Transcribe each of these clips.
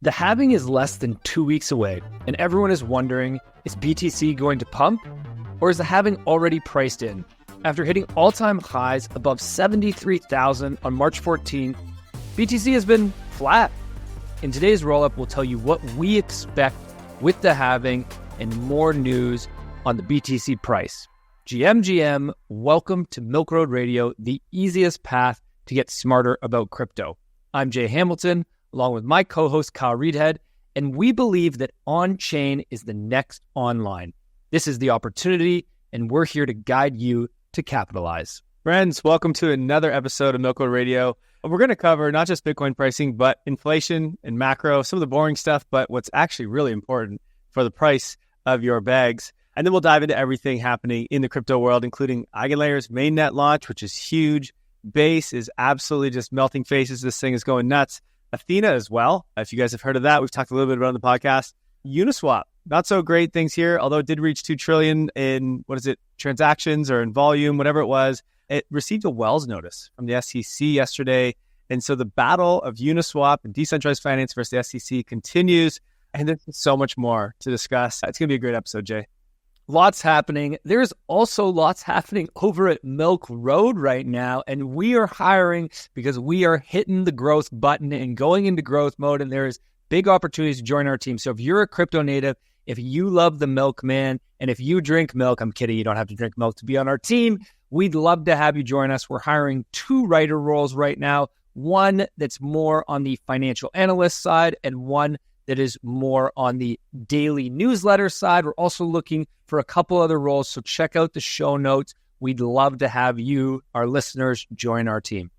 The halving is less than 2 weeks away, and everyone is wondering, is BTC going to pump? Or is the halving already priced in? After hitting all-time highs above 73,000 on March 14th, BTC has been flat. In today's roll-up, we'll tell you what we expect with the halving and more news on the BTC price. GM, welcome to Milk Road Radio, the easiest path to get smarter about crypto. I'm Jay Hamilton, along with my co-host Kyle Reedhead, and we believe that on-chain is the next online. This is the opportunity, and we're here to guide you to capitalize. Friends, welcome to another episode of Milk Road Radio. We're going to cover not just Bitcoin pricing, but inflation and macro, some of the boring stuff, but what's actually really important for the price of your bags. And then we'll dive into everything happening in the crypto world, including EigenLayer's Mainnet launch, which is huge. Base is absolutely just melting faces. This thing is going nuts. Athena as well. If you guys have heard of that, we've talked a little bit about it on the podcast. Uniswap, not so great things here, although it did reach 2 trillion in, transactions or in volume, whatever it was. It received a Wells notice from the SEC yesterday. And so the battle of Uniswap and decentralized finance versus the SEC continues. And there's so much more to discuss. It's going to be a great episode, Jay. Lots happening. There's also lots happening over at Milk Road right now, and we are hiring because we are hitting the growth button and going into growth mode, and there's big opportunities to join our team. So if you're a crypto native, if you love the milkman, and if you drink milk, I'm kidding, you don't have to drink milk to be on our team, we'd love to have you join us. We're hiring 2 writer roles right now, one that's more on the financial analyst side and one that is more on the daily newsletter side. We're also looking for a couple other roles, so check out the show notes. We'd love to have you, our listeners, join our team.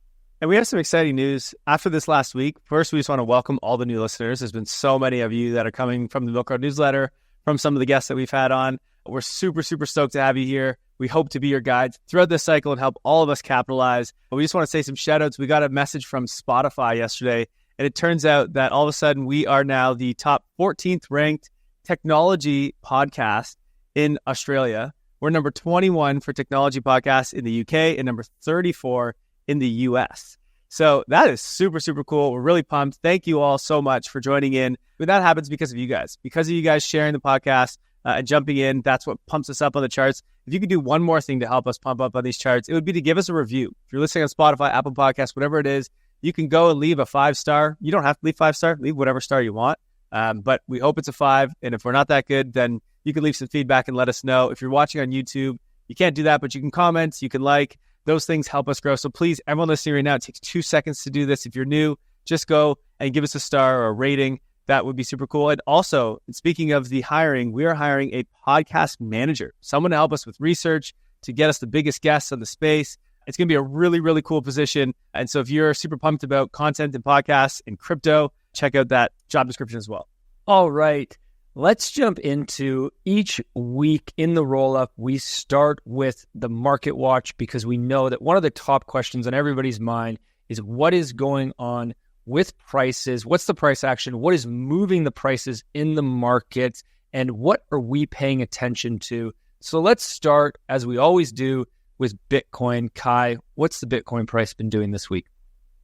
And we have some exciting news after this last week. First, we just want to welcome all the new listeners. There's been so many of you that are coming from the Milk Road newsletter, from some of the guests that we've had on. We're super stoked to have you here. We hope to be your guides throughout this cycle and help all of us capitalize. But we just want to say some shout outs. We got a message from Spotify yesterday, and it turns out that all of a sudden we are now the top 14th ranked technology podcast in Australia. We're number 21 for technology podcasts in the UK and number 34 in the US. So that is super cool. We're really pumped. Thank you all so much for joining in. But that happens because of you guys. Because of you guys sharing the podcast and jumping in, that's what pumps us up on the charts. If you could do one more thing to help us pump up on these charts, it would be to give us a review. If you're listening on Spotify, Apple Podcasts, whatever it is, you can go and leave a 5-star. You don't have to leave 5-star. Leave whatever star you want. But we hope it's a 5. And if we're not that good, then you can leave some feedback and let us know. If you're watching on YouTube, you can't do that, but you can comment, you can like. Those things help us grow. So please, everyone listening right now, it takes 2 seconds to do this. If you're new, just go and give us a star or a rating. That would be super cool. And also, speaking of the hiring, we are hiring a podcast manager, someone to help us with research, to get us the biggest guests on the space. It's going to be a really cool position. And so if you're super pumped about content and podcasts and crypto, check out that job description as well. All right. Let's jump into each week in the roll-up. We start with the market watch because we know that one of the top questions on everybody's mind is what is going on with prices? What's the price action? What is moving the prices in the market? And what are we paying attention to? So let's start, as we always do, with Bitcoin. Kai, what's the Bitcoin price been doing this week?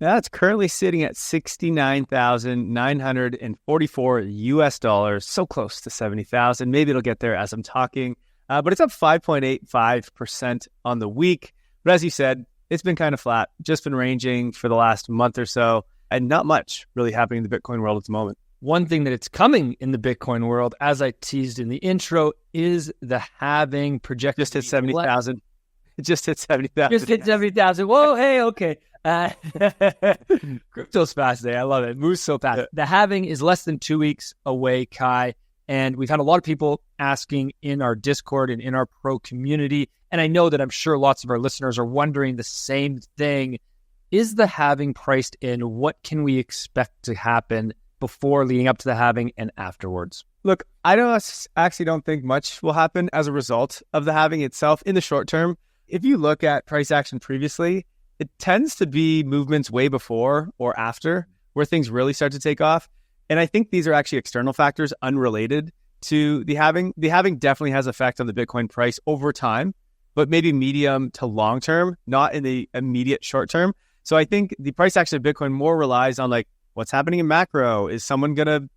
Yeah, it's currently sitting at $69,944 US dollars, so close to 70,000. Maybe it'll get there as I'm talking, but it's up 5.85% on the week. But as you said, it's been kind of flat, just been ranging for the last month or so, and not much really happening in the Bitcoin world at the moment. One thing that it's coming in the Bitcoin world, as I teased in the intro, is the halving projected. Just hit 70,000. It just hit 70,000. Just hit 70,000. Whoa, hey, okay. Crypto's fast today. I love it. Moves so fast. The halving is less than 2 weeks away, Kai. And we've had a lot of people asking in our Discord and in our pro community. And I know that I'm sure lots of our listeners are wondering the same thing. Is the halving priced in? What can we expect to happen before, leading up to the halving, and afterwards? Look, I actually don't think much will happen as a result of the halving itself in the short term. If you look at price action previously, it tends to be movements way before or after where things really start to take off. And I think these are actually external factors unrelated to the halving. The halving definitely has effect on the Bitcoin price over time, but maybe medium to long term, not in the immediate short term. So I think the price action of Bitcoin more relies on like what's happening in macro? Is someone going to,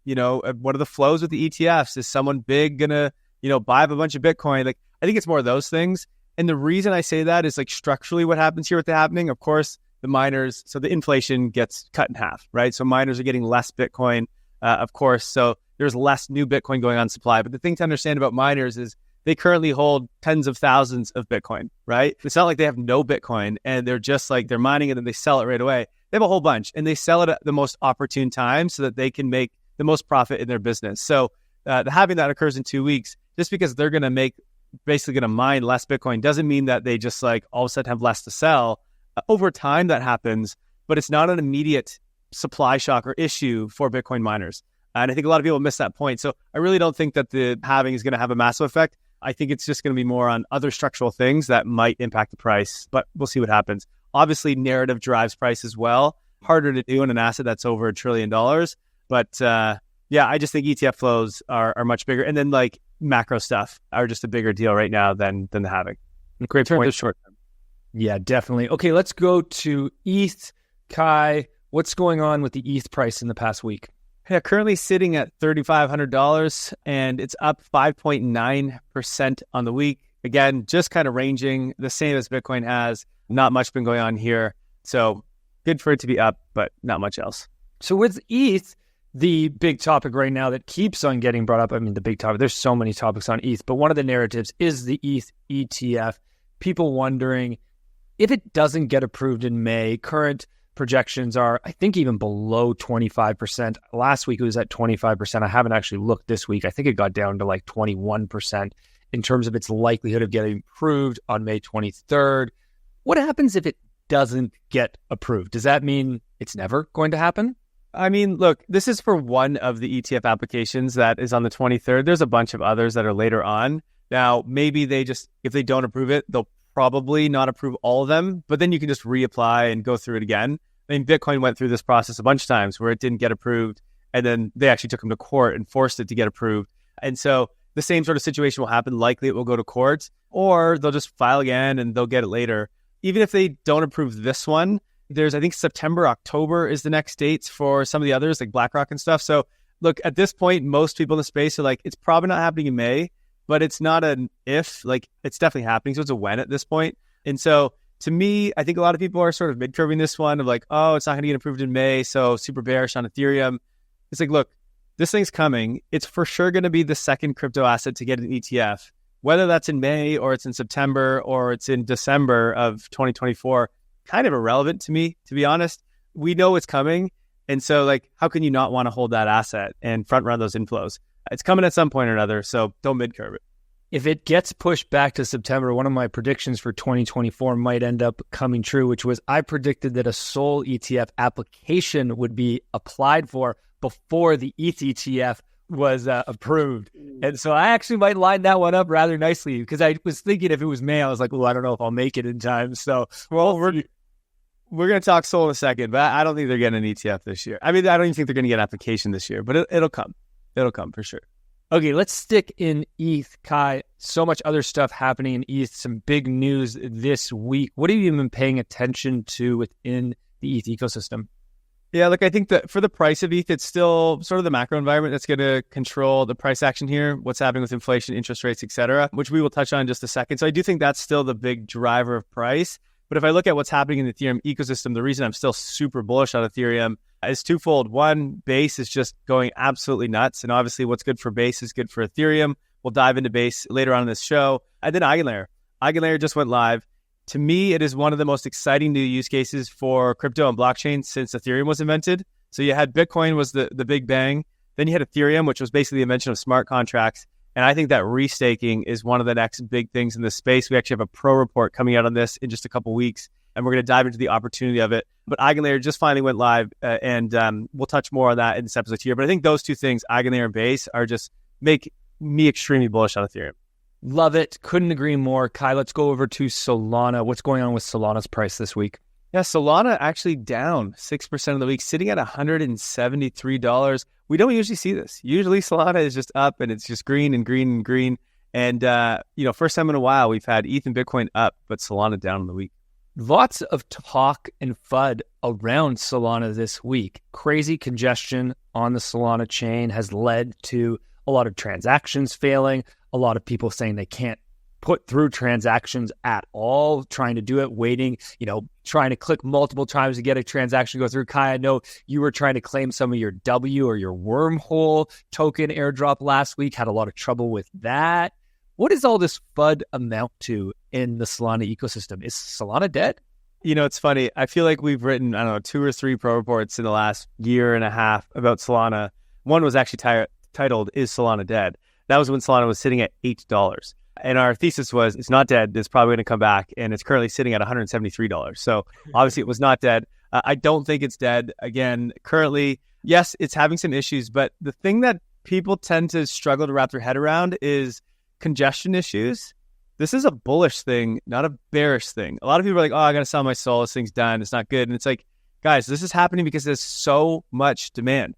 what are the flows with the ETFs? Is someone big going to, buy up a bunch of Bitcoin? Like, I think it's more of those things. And the reason I say that is like structurally what happens here with the happening, of course, the miners, so the inflation gets cut in half, right? So miners are getting less Bitcoin, of course. So there's less new Bitcoin going on supply. But the thing to understand about miners is they currently hold tens of thousands of Bitcoin, right? It's not like they have no Bitcoin and they're just like, they're mining it and they sell it right away. They have a whole bunch and they sell it at the most opportune time so that they can make the most profit in their business. So the halving that occurs in 2 weeks, just because they're going to basically going to mine less Bitcoin doesn't mean that they just like all of a sudden have less to sell. Over time that happens, but it's not an immediate supply shock or issue for Bitcoin miners. And I think a lot of people miss that point. So I really don't think that the halving is going to have a massive effect. I think it's just going to be more on other structural things that might impact the price, but we'll see what happens. Obviously, narrative drives price as well. Harder to do in an asset that's over $1 trillion. But I just think ETF flows are much bigger. And then like macro stuff are just a bigger deal right now than the halving. Great point. Short term. Yeah, definitely. Okay, let's go to ETH. Kai, what's going on with the ETH price in the past week? Yeah, currently sitting at $3,500 and it's up 5.9% on the week. Again, just kind of ranging the same as Bitcoin has. Not much been going on here. So good for it to be up, but not much else. So with ETH, the big topic right now that keeps on getting brought up, I mean, the big topic, there's so many topics on ETH, but one of the narratives is the ETH ETF. People wondering if it doesn't get approved in May. Current projections are, I think, even below 25%. Last week it was at 25%. I haven't actually looked this week. I think it got down to like 21% in terms of its likelihood of getting approved on May 23rd. What happens if it doesn't get approved? Does that mean it's never going to happen? I mean, look, this is for one of the ETF applications that is on the 23rd. There's a bunch of others that are later on. Now, maybe if they don't approve it, they'll probably not approve all of them, but then you can just reapply and go through it again. I mean, Bitcoin went through this process a bunch of times where it didn't get approved, and then they actually took them to court and forced it to get approved. And so the same sort of situation will happen. Likely it will go to court, or they'll just file again and they'll get it later. Even if they don't approve this one, there's, I think, September, October is the next dates for some of the others, like BlackRock and stuff. So look, at this point, most people in the space are like, it's probably not happening in May, but it's not an if, like it's definitely happening. So it's a when at this point. And so to me, I think a lot of people are sort of mid-curving this one of like, oh, it's not going to get approved in May, so super bearish on Ethereum. It's like, look, this thing's coming. It's for sure going to be the second crypto asset to get an ETF. Whether that's in May or it's in September or it's in December of 2024, kind of irrelevant to me, to be honest. We know it's coming. And so like, how can you not want to hold that asset and front run those inflows? It's coming at some point or another, so don't mid-curve it. If it gets pushed back to September, one of my predictions for 2024 might end up coming true, which was I predicted that a Sol ETF application would be applied for before the ETH ETF was approved. And so I actually might line that one up rather nicely because I was thinking if it was May, I was like, well, I don't know if I'll make it in time. So, well, we're going to talk Sol in a second, but I don't think they're getting an ETF this year. I mean, I don't even think they're going to get an application this year, but it'll come. It'll come for sure. Okay, let's stick in ETH, Kai. So much other stuff happening in ETH, some big news this week. What have you been paying attention to within the ETH ecosystem? Yeah, look, I think that for the price of ETH, it's still sort of the macro environment that's going to control the price action here, what's happening with inflation, interest rates, et cetera, which we will touch on in just a second. So I do think that's still the big driver of price. But if I look at what's happening in the Ethereum ecosystem, the reason I'm still super bullish on Ethereum is twofold. One, Base is just going absolutely nuts. And obviously what's good for Base is good for Ethereum. We'll dive into Base later on in this show. And then EigenLayer. EigenLayer just went live. To me, it is one of the most exciting new use cases for crypto and blockchain since Ethereum was invented. So you had Bitcoin was the big bang. Then you had Ethereum, which was basically the invention of smart contracts. And I think that restaking is one of the next big things in this space. We actually have a pro report coming out on this in just a couple weeks, and we're going to dive into the opportunity of it. But EigenLayer just finally went live, and we'll touch more on that in this episode here. But I think those two things, EigenLayer and Base, are just make me extremely bullish on Ethereum. Love it. Couldn't agree more. Kai, let's go over to Solana. What's going on with Solana's price this week? Yeah, Solana actually down 6% of the week, sitting at $173. We don't usually see this. Usually Solana is just up and it's just green and green and green. And, first time in a while, we've had ETH and Bitcoin up, but Solana down in the week. Lots of talk and FUD around Solana this week. Crazy congestion on the Solana chain has led to a lot of transactions failing, a lot of people saying they can't put through transactions at all, trying to do it, waiting, trying to click multiple times to get a transaction to go through. Kai, I know you were trying to claim some of your W or your wormhole token airdrop last week, had a lot of trouble with that. What does all this FUD amount to in the Solana ecosystem? Is Solana dead? It's funny. I feel like we've written, 2 or 3 pro reports in the last year and a half about Solana. One was actually titled, "Is Solana Dead?" That was when Solana was sitting at $8. And our thesis was, it's not dead. It's probably going to come back. And it's currently sitting at $173. So obviously it was not dead. I don't think it's dead. Again, currently, yes, it's having some issues. But the thing that people tend to struggle to wrap their head around is congestion issues. This is a bullish thing, not a bearish thing. A lot of people are like, I got to sell my soul. This thing's done. It's not good. And it's like, guys, this is happening because there's so much demand.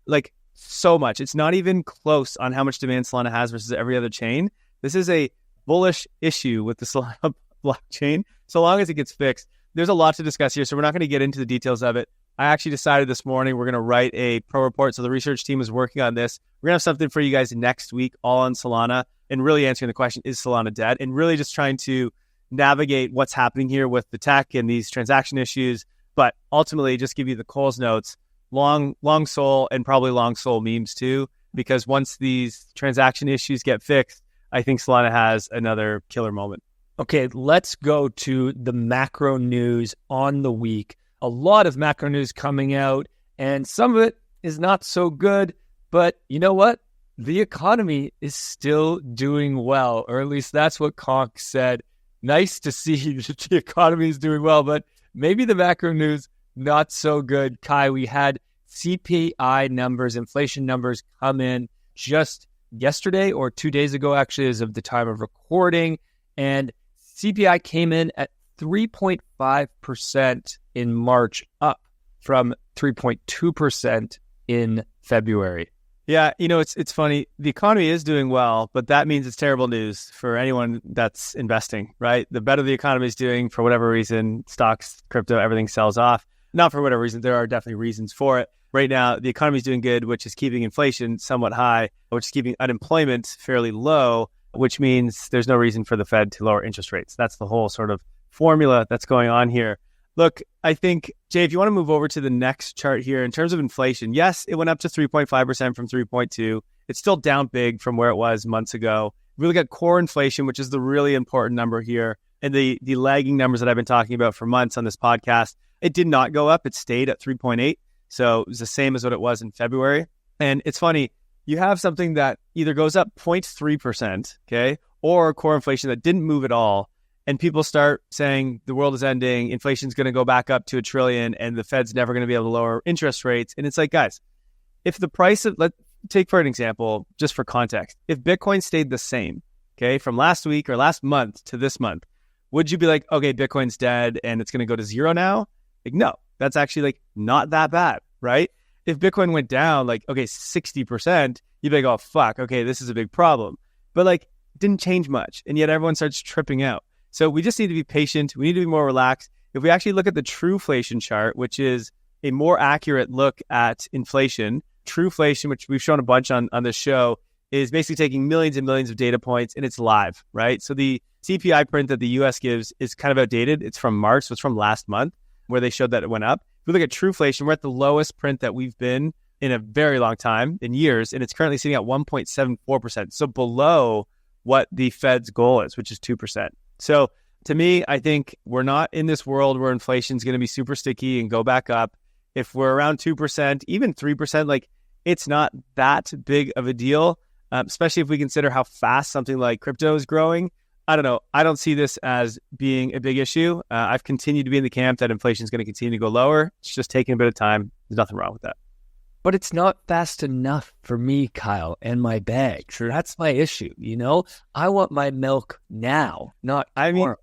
Like, so much. It's not even close on how much demand Solana has versus every other chain. This is a bullish issue with the Solana blockchain. So long as it gets fixed, there's a lot to discuss here. So we're not going to get into the details of it. I actually decided this morning we're going to write a pro report. So the research team is working on this. We're going to have something for you guys next week, all on Solana, and really answering the question, is Solana dead? And really just trying to navigate what's happening here with the tech and these transaction issues. But ultimately, just give you the Coles notes, long sol and probably long sol memes too, because once these transaction issues get fixed, I think Solana has another killer moment. Okay, let's go to the macro news on the week. A lot of macro news coming out, and some of it is not so good, but you know what? The economy is still doing well, or at least that's what Conk said. Nice to see that the economy is doing well, but maybe the macro news, not so good. Kai, we had CPI numbers, inflation numbers come in just yesterday or 2 days ago, actually, as of the time of recording. And CPI came in at 3.5% in March, up from 3.2% in February. Yeah, it's funny. The economy is doing well, but that means it's terrible news for anyone that's investing, right? The better the economy is doing, for whatever reason, stocks, crypto, everything sells off. Not for whatever reason. There are definitely reasons for it. Right now, the economy is doing good, which is keeping inflation somewhat high, which is keeping unemployment fairly low, which means there's no reason for the Fed to lower interest rates. That's the whole sort of formula that's going on here. Look, I think, Jay, if you want to move over to the next chart here, in terms of inflation, yes, it went up to 3.5% from 3.2. It's still down big from where it was months ago. We look at core inflation, which is the really important number here, and the lagging numbers that I've been talking about for months on this podcast. It did not go up. It stayed at 3.8. So it was the same as what it was in February. And it's funny, you have something that either goes up 0.3%, okay, or core inflation that didn't move at all. And people start saying the world is ending, inflation's going to go back up to $1 trillion, and the Fed's never going to be able to lower interest rates. And it's like, guys, if the price of, let's take for an example, just for context, if Bitcoin stayed the same, okay, from last week or last month to this month, would you be like, okay, Bitcoin's dead and it's going to go to zero now? Like, no, that's actually like not that bad, right? If Bitcoin went down like, okay, 60%, you'd be like, oh, fuck, okay, this is a big problem. But like, didn't change much. And yet everyone starts tripping out. So we just need to be patient. We need to be more relaxed. If we actually look at the Trueflation chart, which is a more accurate look at inflation, Trueflation, which we've shown a bunch on this show, is basically taking millions and millions of data points, and it's live, right? So the CPI print that the US gives is kind of outdated. It's from March, so it's from last month, where they showed that it went up. If we look at Trueflation, we're at the lowest print that we've been in a very long time, in years, and it's currently sitting at 1.74%. So below what the Fed's goal is, which is 2%. So to me, I think we're not in this world where inflation is going to be super sticky and go back up. If we're around 2%, even 3%, like it's not that big of a deal, especially if we consider how fast something like crypto is growing. I don't know. I don't see this as being a big issue. I've continued to be in the camp that inflation is going to continue to go lower. It's just taking a bit of time. There's nothing wrong with that. But it's not fast enough for me, Kyle, and my bag. Sure. That's my issue, I want my milk now, not tomorrow.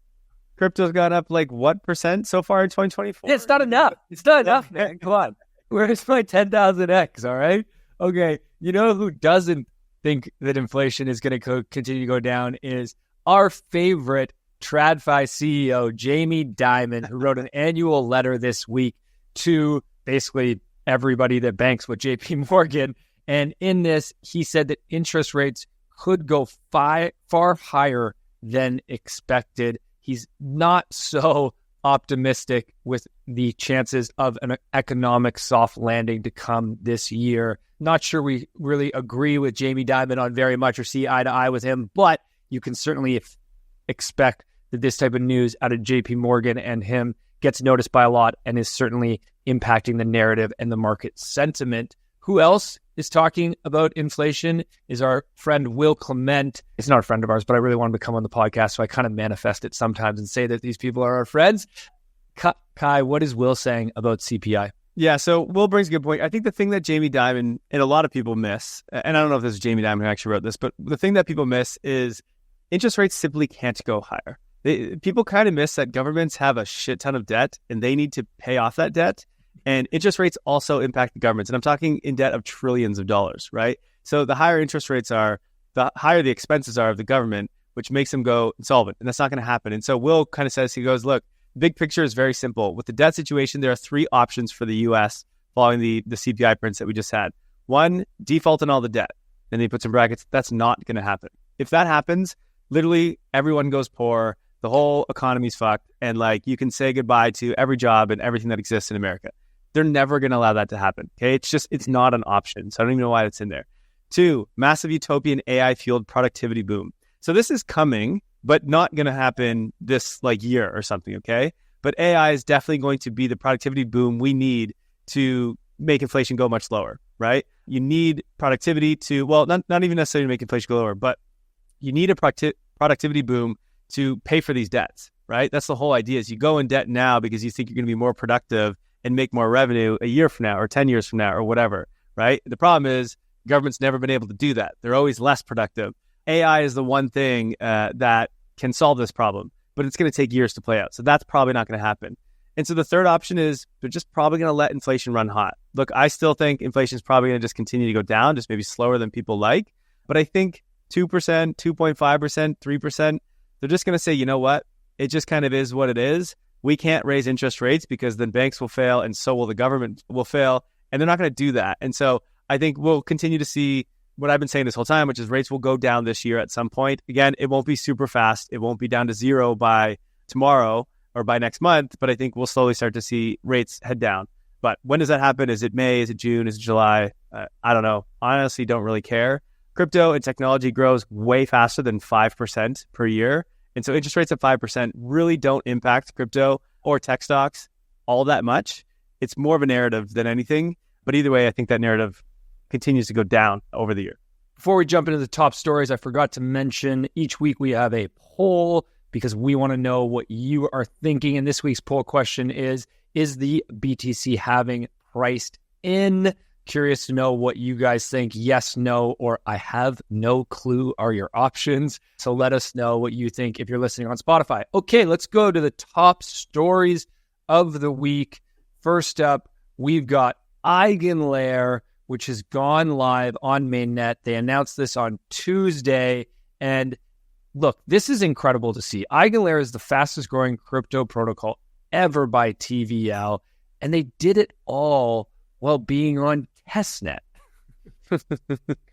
Crypto's gone up like what % so far in 2024? It's not enough. It's not enough, man. Come on. Where's my 10,000X, all right? Okay, who doesn't think that inflation is going to continue to go down is our favorite TradFi CEO Jamie Dimon, who wrote an annual letter this week to basically everybody that banks with JP Morgan. And in this, he said that interest rates could go far higher than expected. He's not so optimistic with the chances of an economic soft landing to come this year. Not sure we really agree with Jamie Dimon on very much or see eye to eye with him, but you can certainly expect that this type of news out of JP Morgan and him gets noticed by a lot and is certainly impacting the narrative and the market sentiment. Who else is talking about inflation is our friend Will Clement. It's not a friend of ours, but I really want him to come on the podcast, so I kind of manifest it sometimes and say that these people are our friends. Kai, what is Will saying about CPI? Yeah, so Will brings a good point. I think the thing that Jamie Dimon and a lot of people miss, and I don't know if this is Jamie Dimon who actually wrote this, but the thing that people miss is interest rates simply can't go higher. People kind of miss that governments have a shit ton of debt and they need to pay off that debt. And interest rates also impact the governments. And I'm talking in debt of trillions of dollars, right? So the higher interest rates are, the higher the expenses are of the government, which makes them go insolvent. And that's not going to happen. And so Will kind of says, he goes, look, the big picture is very simple. With the debt situation, there are three options for the U.S. following the CPI prints that we just had. One, default on all the debt. And he puts in brackets, that's not going to happen. If that happens, literally everyone goes poor. The whole economy's fucked. And like you can say goodbye to every job and everything that exists in America. They're never going to allow that to happen. Okay. It's not an option. So I don't even know why it's in there. Two, massive utopian AI fueled productivity boom. So this is coming, but not going to happen this like year or something. Okay. But AI is definitely going to be the productivity boom we need to make inflation go much lower, right? You need productivity to, well, not even necessarily to make inflation go lower, but you need a productivity boom to pay for these debts, right? That's the whole idea is you go in debt now because you think you're going to be more productive and make more revenue a year from now or 10 years from now or whatever, right? The problem is government's never been able to do that. They're always less productive. AI is the one thing that can solve this problem, but it's going to take years to play out. So that's probably not going to happen. And so the third option is they're just probably going to let inflation run hot. Look, I still think inflation is probably going to just continue to go down, just maybe slower than people like. But I think 2%, 2.5%, 3%, they're just going to say, you know what? It just kind of is what it is. We can't raise interest rates because then banks will fail and so will the government will fail. And they're not going to do that. And so I think we'll continue to see what I've been saying this whole time, which is rates will go down this year at some point. Again, it won't be super fast. It won't be down to zero by tomorrow or by next month. But I think we'll slowly start to see rates head down. But when does that happen? Is it May? Is it June? Is it July? I don't know. Honestly, don't really care. Crypto and technology grows way faster than 5% per year. And so interest rates at 5% really don't impact crypto or tech stocks all that much. It's more of a narrative than anything. But either way, I think that narrative continues to go down over the year. Before we jump into the top stories, I forgot to mention each week we have a poll because we want to know what you are thinking. And this week's poll question is the BTC halving priced in? Curious to know what you guys think. Yes, no, or I have no clue are your options. So let us know what you think if you're listening on Spotify. Okay, let's go to the top stories of the week. First up, we've got EigenLayer, which has gone live on Mainnet. They announced this on Tuesday. And look, this is incredible to see. EigenLayer is the fastest growing crypto protocol ever by TVL. And they did it all while being on testnet.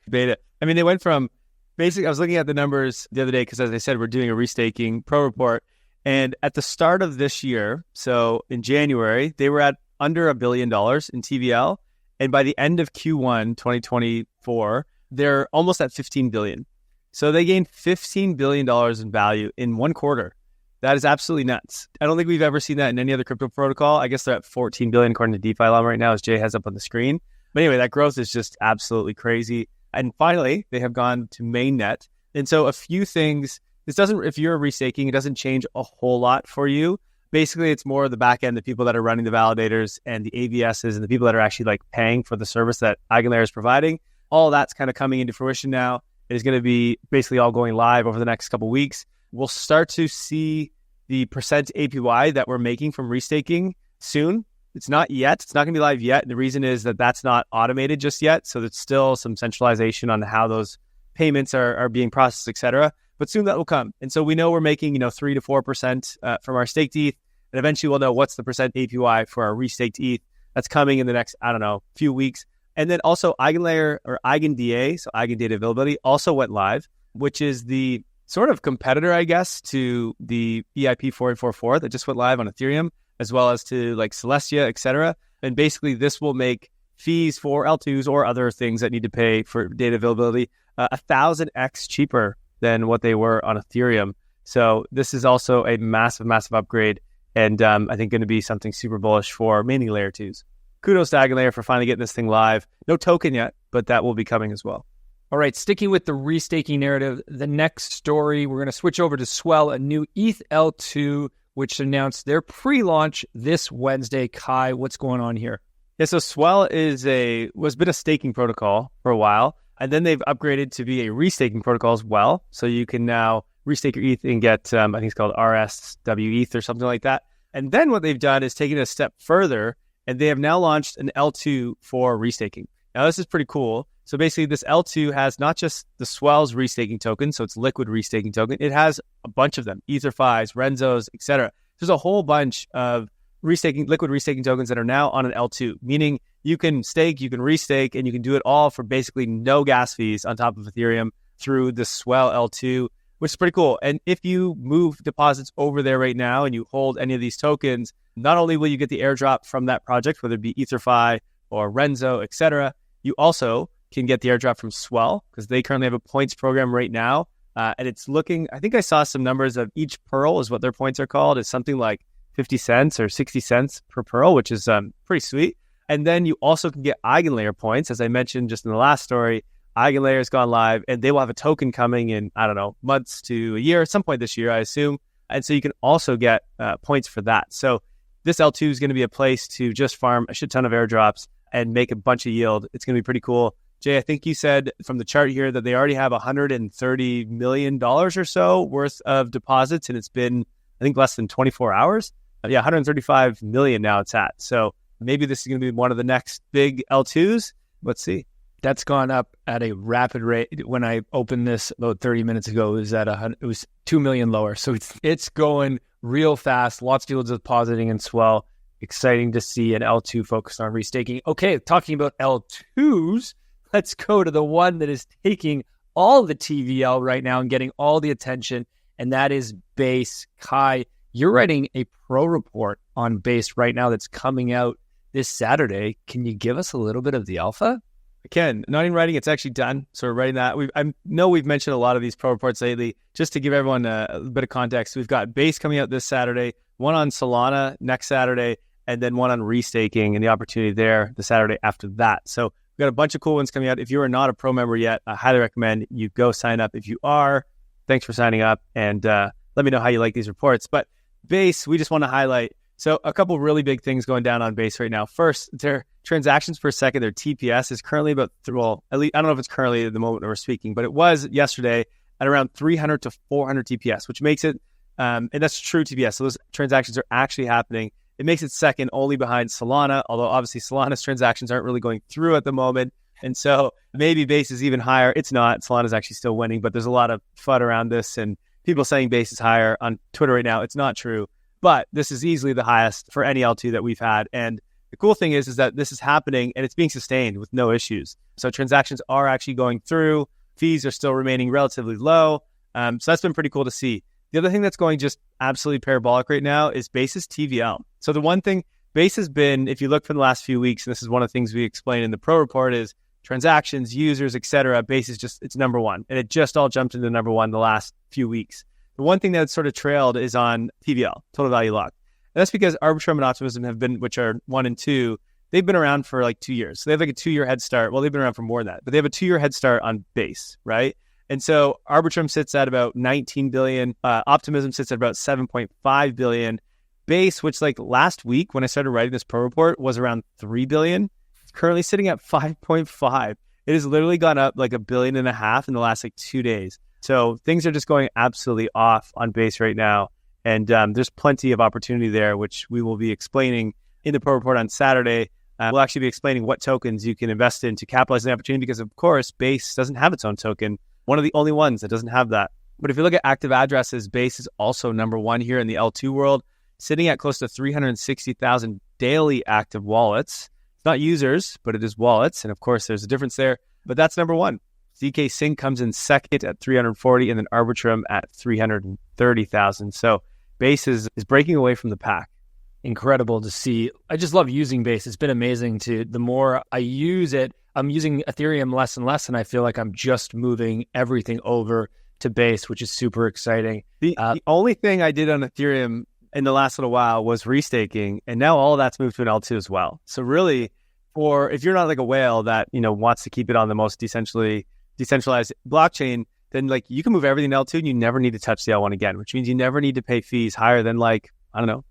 Beta. I mean, they went from basically, I was looking at the numbers the other day because, as I said, we're doing a restaking pro report. And at the start of this year, so in January, they were at under $1 billion in TVL. And by the end of Q1 2024, they're almost at $15 billion. So they gained $15 billion in value in one quarter. That is absolutely nuts. I don't think we've ever seen that in any other crypto protocol. I guess they're at 14 billion according to DeFi Llama right now, as Jay has up on the screen. But anyway, that growth is just absolutely crazy. And finally, they have gone to mainnet. And so a few things, this doesn't, if you're restaking, it doesn't change a whole lot for you. Basically, it's more the back end, the people that are running the validators and the AVSs and the people that are actually like paying for the service that EigenLayer is providing. All that's kind of coming into fruition now. It is going to be basically all going live over the next couple of weeks. We'll start to see the percent APY that we're making from restaking soon. It's not yet. It's not going to be live yet. And the reason is that that's not automated just yet. So there's still some centralization on how those payments are being processed, et cetera. but soon that will come. And so we know we're making, 3 to 4% from our staked ETH, and eventually we'll know what's the percent APY for our restaked ETH. That's coming in the next, few weeks. And then also EigenLayer or EigenDA, so Eigendata Availability, also went live, which is the sort of competitor, I guess, to the EIP 4844 that just went live on Ethereum, as well as to like Celestia, etc. And basically this will make fees for L2s or other things that need to pay for data availability 1,000x cheaper than what they were on Ethereum. So this is also a massive, massive upgrade, and I think going to be something super bullish for mainly layer 2s. Kudos to EigenLayer for finally getting this thing live. No token yet, but that will be coming as well. All right, sticking with the restaking narrative, the next story, we're going to switch over to Swell, a new ETH L2, which announced their pre-launch this Wednesday. Kai, what's going on here? Yeah, so Swell was been a staking protocol for a while, and then they've upgraded to be a restaking protocol as well. So you can now restake your ETH and get, I think it's called RSW ETH or something like that. And then what they've done is taken it a step further, and they have now launched an L2 for restaking. Now, this is pretty cool. So basically, this L2 has not just the Swell's restaking token, so it's liquid restaking token. It has a bunch of them, EtherFis, Renzos, etc. There's a whole bunch of liquid restaking tokens that are now on an L2, meaning you can stake, you can restake, and you can do it all for basically no gas fees on top of Ethereum through the Swell L2, which is pretty cool. And if you move deposits over there right now and you hold any of these tokens, not only will you get the airdrop from that project, whether it be EtherFi or Renzo, etc., you also can get the airdrop from Swell because they currently have a points program right now. And it's looking, I think I saw some numbers of each Pearl is what their points are called. It's something like 50 cents or 60 cents per Pearl, which is pretty sweet. And then you also can get EigenLayer points. As I mentioned just in the last story, EigenLayer has gone live and they will have a token coming in, months to a year, at some point this year, I assume. And so you can also get points for that. So this L2 is going to be a place to just farm a shit ton of airdrops and make a bunch of yield. It's going to be pretty cool. Jay, I think you said from the chart here that they already have $130 million or so worth of deposits, and it's been, I think, less than 24 hours. 135 million now it's at. So maybe this is going to be one of the next big L2s. Let's see. That's gone up at a rapid rate. When I opened this about 30 minutes ago, it was 2 million lower. So it's going real fast. Lots of people depositing in Swell. Exciting to see an L2 focused on restaking. Okay, talking about L2s, let's go to the one that is taking all the TVL right now and getting all the attention, and that is Base. Kai, you're writing a pro report on Base right now that's coming out this Saturday. Can you give us a little bit of the alpha? I can. Not even writing, it's actually done. So we're writing that. I know we've mentioned a lot of these pro reports lately. Just to give everyone a bit of context, we've got Base coming out this Saturday, one on Solana next Saturday, and then one on restaking and the opportunity there the Saturday after that. So we've got a bunch of cool ones coming out. If you are not a pro member yet, I highly recommend you go sign up. If you are, thanks for signing up, and let me know how you like these reports. But Base, we just want to highlight. So a couple really big things going down on Base right now. First, their transactions per second, their TPS is currently about, at least, I don't know if it's currently at the moment we're speaking, but it was yesterday at around 300 to 400 TPS, which makes it, and that's true TPS. So those transactions are actually happening. It makes it second only behind Solana, although obviously Solana's transactions aren't really going through at the moment. And so maybe Base is even higher. It's not. Solana's actually still winning, but there's a lot of FUD around this and people saying Base is higher on Twitter right now. It's not true, but this is easily the highest for any L2 that we've had. And the cool thing is that this is happening and it's being sustained with no issues. So transactions are actually going through. Fees are still remaining relatively low. So that's been pretty cool to see. The other thing that's going just absolutely parabolic right now is Base's TVL. So the one thing Base has been, if you look for the last few weeks, and this is one of the things we explain in the pro report, is transactions, users, etc. Base is it's number one. And it just all jumped into number one the last few weeks. The one thing that sort of trailed is on TVL, total value locked. And that's because Arbitrum and Optimism have been, which are 1 and 2, they've been around for like 2 years. So they have like a 2-year head start. Well, they've been around for more than that, but they have a 2-year head start on Base, right? And so Arbitrum sits at about 19 billion. Optimism sits at about 7.5 billion. Base, which like last week when I started writing this pro report was around 3 billion. It's currently sitting at 5.5. It has literally gone up like $1.5 billion in the last like 2 days. So things are just going absolutely off on Base right now. And there's plenty of opportunity there, which we will be explaining in the pro report on Saturday. We'll actually be explaining what tokens you can invest in to capitalize on the opportunity because, of course, Base doesn't have its own token. One of the only ones that doesn't have that. But if you look at active addresses, Base is also number one here in the L2 world, sitting at close to 360,000 daily active wallets. It's not users, but it is wallets. And of course, there's a difference there. But that's number one. ZK Sync comes in second at 340, and then Arbitrum at 330,000. So Base is breaking away from the pack. Incredible to see. I just love using Base. It's been amazing the more I use it, I'm using Ethereum less and less, and I feel like I'm just moving everything over to Base, which is super exciting. The only thing I did on Ethereum in the last little while was restaking, and now all of that's moved to an L2 as well. So really, if you're not like a whale that wants to keep it on the most decentralized blockchain, then like you can move everything to L2 and you never need to touch the L1 again, which means you never need to pay fees higher than a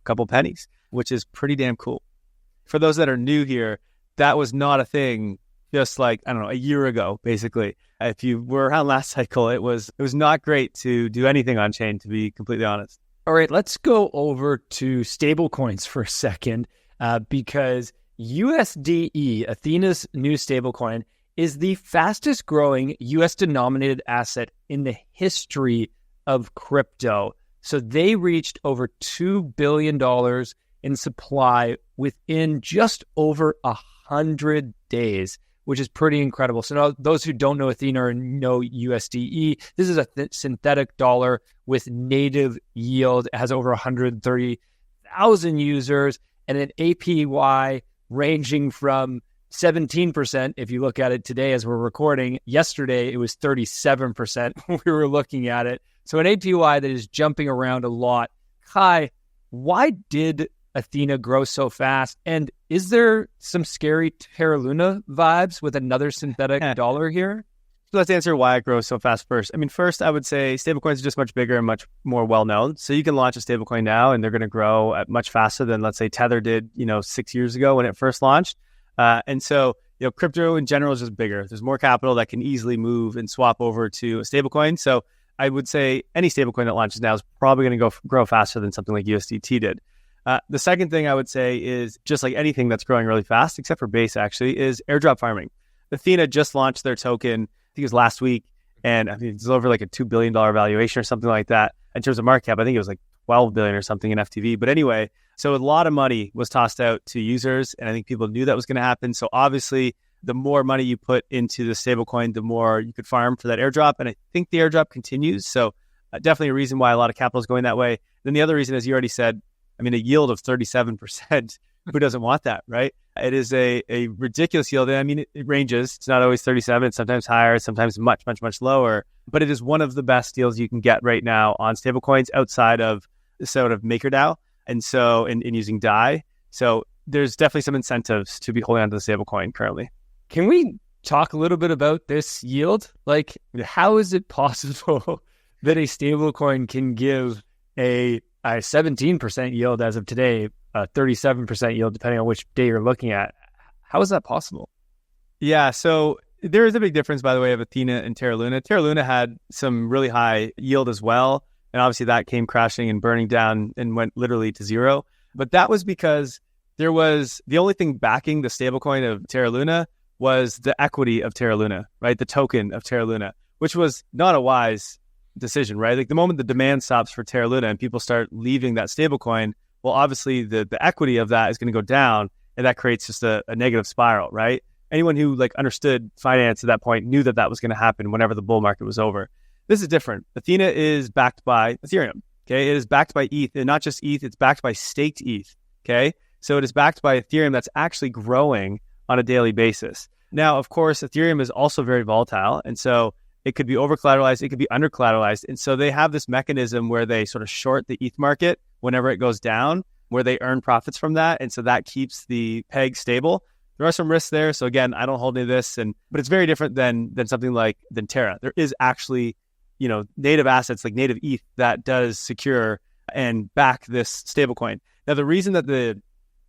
couple pennies, which is pretty damn cool. For those that are new here, that was not a thing just a year ago, basically. If you were around last cycle, it was not great to do anything on chain, to be completely honest. All right, let's go over to stablecoins for a second, because USDe, Athena's new stablecoin, is the fastest growing US denominated asset in the history of crypto. So they reached over $2 billion in supply within just over 100 days, which is pretty incredible. So now those who don't know Athena or know USDe, this is a synthetic dollar with native yield. It has over 130,000 users and an APY ranging from 17%. If you look at it today as we're recording, yesterday it was 37% when we were looking at it. So an APY that is jumping around a lot. Kai, why did Athena grow so fast? And is there some scary Terra Luna vibes with another synthetic dollar here? So let's answer why it grows so fast first. First, I would say stablecoins are just much bigger and much more well-known. So you can launch a stablecoin now and they're going to grow at much faster than, let's say, Tether did, 6 years ago when it first launched. And so, crypto in general is just bigger. There's more capital that can easily move and swap over to a stablecoin. So I would say any stablecoin that launches now is probably going to grow faster than something like USDT did. The second thing I would say is just like anything that's growing really fast, except for Base actually, is airdrop farming. Athena just launched their token, I think it was last week, and it's over like a $2 billion valuation or something like that. In terms of market cap, I think it was like 12 billion or something in FTV. But anyway, so a lot of money was tossed out to users, and I think people knew that was going to happen. So obviously, the more money you put into the stablecoin, the more you could farm for that airdrop. And I think the airdrop continues. So definitely a reason why a lot of capital is going that way. Then the other reason, as you already said, a yield of 37%. Who doesn't want that, right? It is a ridiculous yield. It ranges. It's not always 37. It's sometimes higher, sometimes much, much, much lower. But it is one of the best deals you can get right now on stablecoins outside of sort of MakerDAO and so in using DAI. So there's definitely some incentives to be holding on to the stablecoin currently. Can we talk a little bit about this yield? Like, how is it possible that a stablecoin can give a 17% yield as of today, a 37% yield, depending on which day you're looking at? How is that possible? Yeah, so there is a big difference, by the way, of Athena and Terra Luna. Terra Luna had some really high yield as well. And obviously that came crashing and burning down and went literally to zero. But that was because there was the only thing backing the stablecoin of Terra Luna was the equity of Terra Luna, right? The token of Terra Luna, which was not a wise decision, right? Like the moment the demand stops for Terra Luna and people start leaving that stablecoin, well, obviously the equity of that is going to go down, and that creates just a negative spiral, right? Anyone who understood finance at that point knew that was going to happen whenever the bull market was over. This is different. Athena is backed by Ethereum, okay? It is backed by ETH, and not just ETH, it's backed by staked ETH, okay? So it is backed by Ethereum that's actually growing on a daily basis. Now, of course, Ethereum is also very volatile, and so it could be over-collateralized, it could be under-collateralized. And so they have this mechanism where they sort of short the ETH market whenever it goes down, where they earn profits from that. And so that keeps the peg stable. There are some risks there. So again, I don't hold any of this, but it's very different than something than Terra. There is actually, native assets like native ETH that does secure and back this stablecoin. Now, the reason that the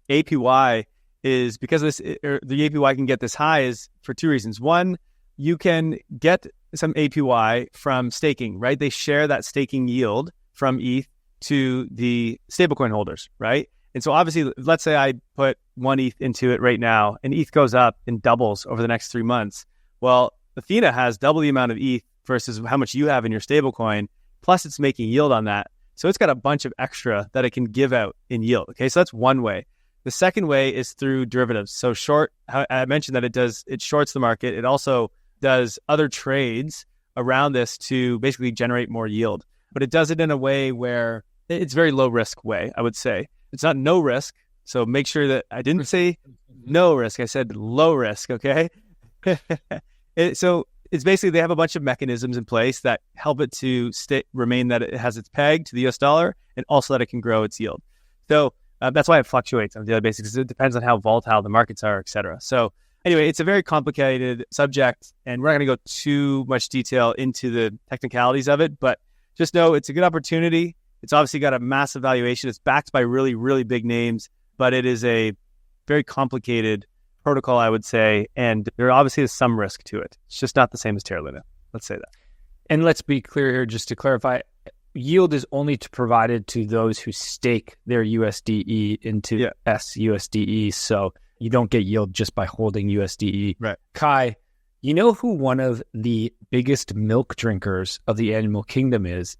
APY is because the APY can get this high is for two reasons. One, you can get some APY from staking, right? They share that staking yield from ETH to the stablecoin holders, right? And so obviously, let's say I put 1 ETH into it right now and ETH goes up and doubles over the next 3 months. Well, Athena has double the amount of ETH versus how much you have in your stablecoin. plus it's making yield on that. So it's got a bunch of extra that it can give out in yield. Okay, so that's one way. The second way is through derivatives. So short, I mentioned that it shorts the market. It also does other trades around this to basically generate more yield. But it does it in a way where it's very low risk way, I would say. It's not no risk. So make sure that I didn't say no risk. I said low risk, okay? So it's basically they have a bunch of mechanisms in place that help it to remain that it has its peg to the US dollar and also that it can grow its yield. So that's why it fluctuates on a daily basis because it depends on how volatile the markets are, et cetera. So anyway, it's a very complicated subject and we're not going to go too much detail into the technicalities of it, but just know it's a good opportunity. It's obviously got a massive valuation. It's backed by really, really big names, but it is a very complicated protocol, I would say, and there obviously is some risk to it. It's just not the same as Terra Luna. Let's say that. And let's be clear here, just to clarify, yield is only provided to those who stake their USDe into USDe. So you don't get yield just by holding USDe. Right. Kai, you know who one of the biggest milk drinkers of the animal kingdom is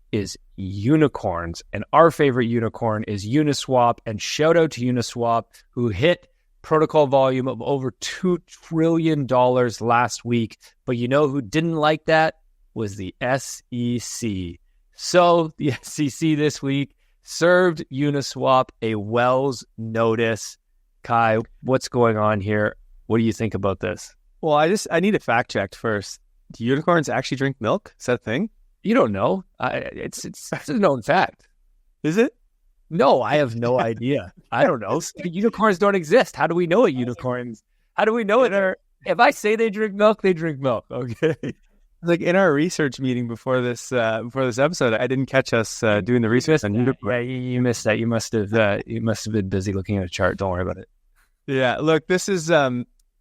unicorns. And our favorite unicorn is Uniswap. And shout out to Uniswap, who hit protocol volume of over $2 trillion last week. But you know who didn't like that? Was the SEC. So the SEC this week served Uniswap a Wells notice. Kai, what's going on here? What do you think about this? Well, I need a fact checked first. Do unicorns actually drink milk? Is that a thing? You don't know. It's a known fact. Is it? No, I have no idea. I don't know. Unicorns don't exist. How do we know it? Unicorns. How do we know it? If I say they drink milk, they drink milk. Okay. Like in our research meeting before this episode, I didn't catch us doing the research on unicorns. Yeah, you missed that. You must have been busy looking at a chart. Don't worry about it. Yeah. Look, this is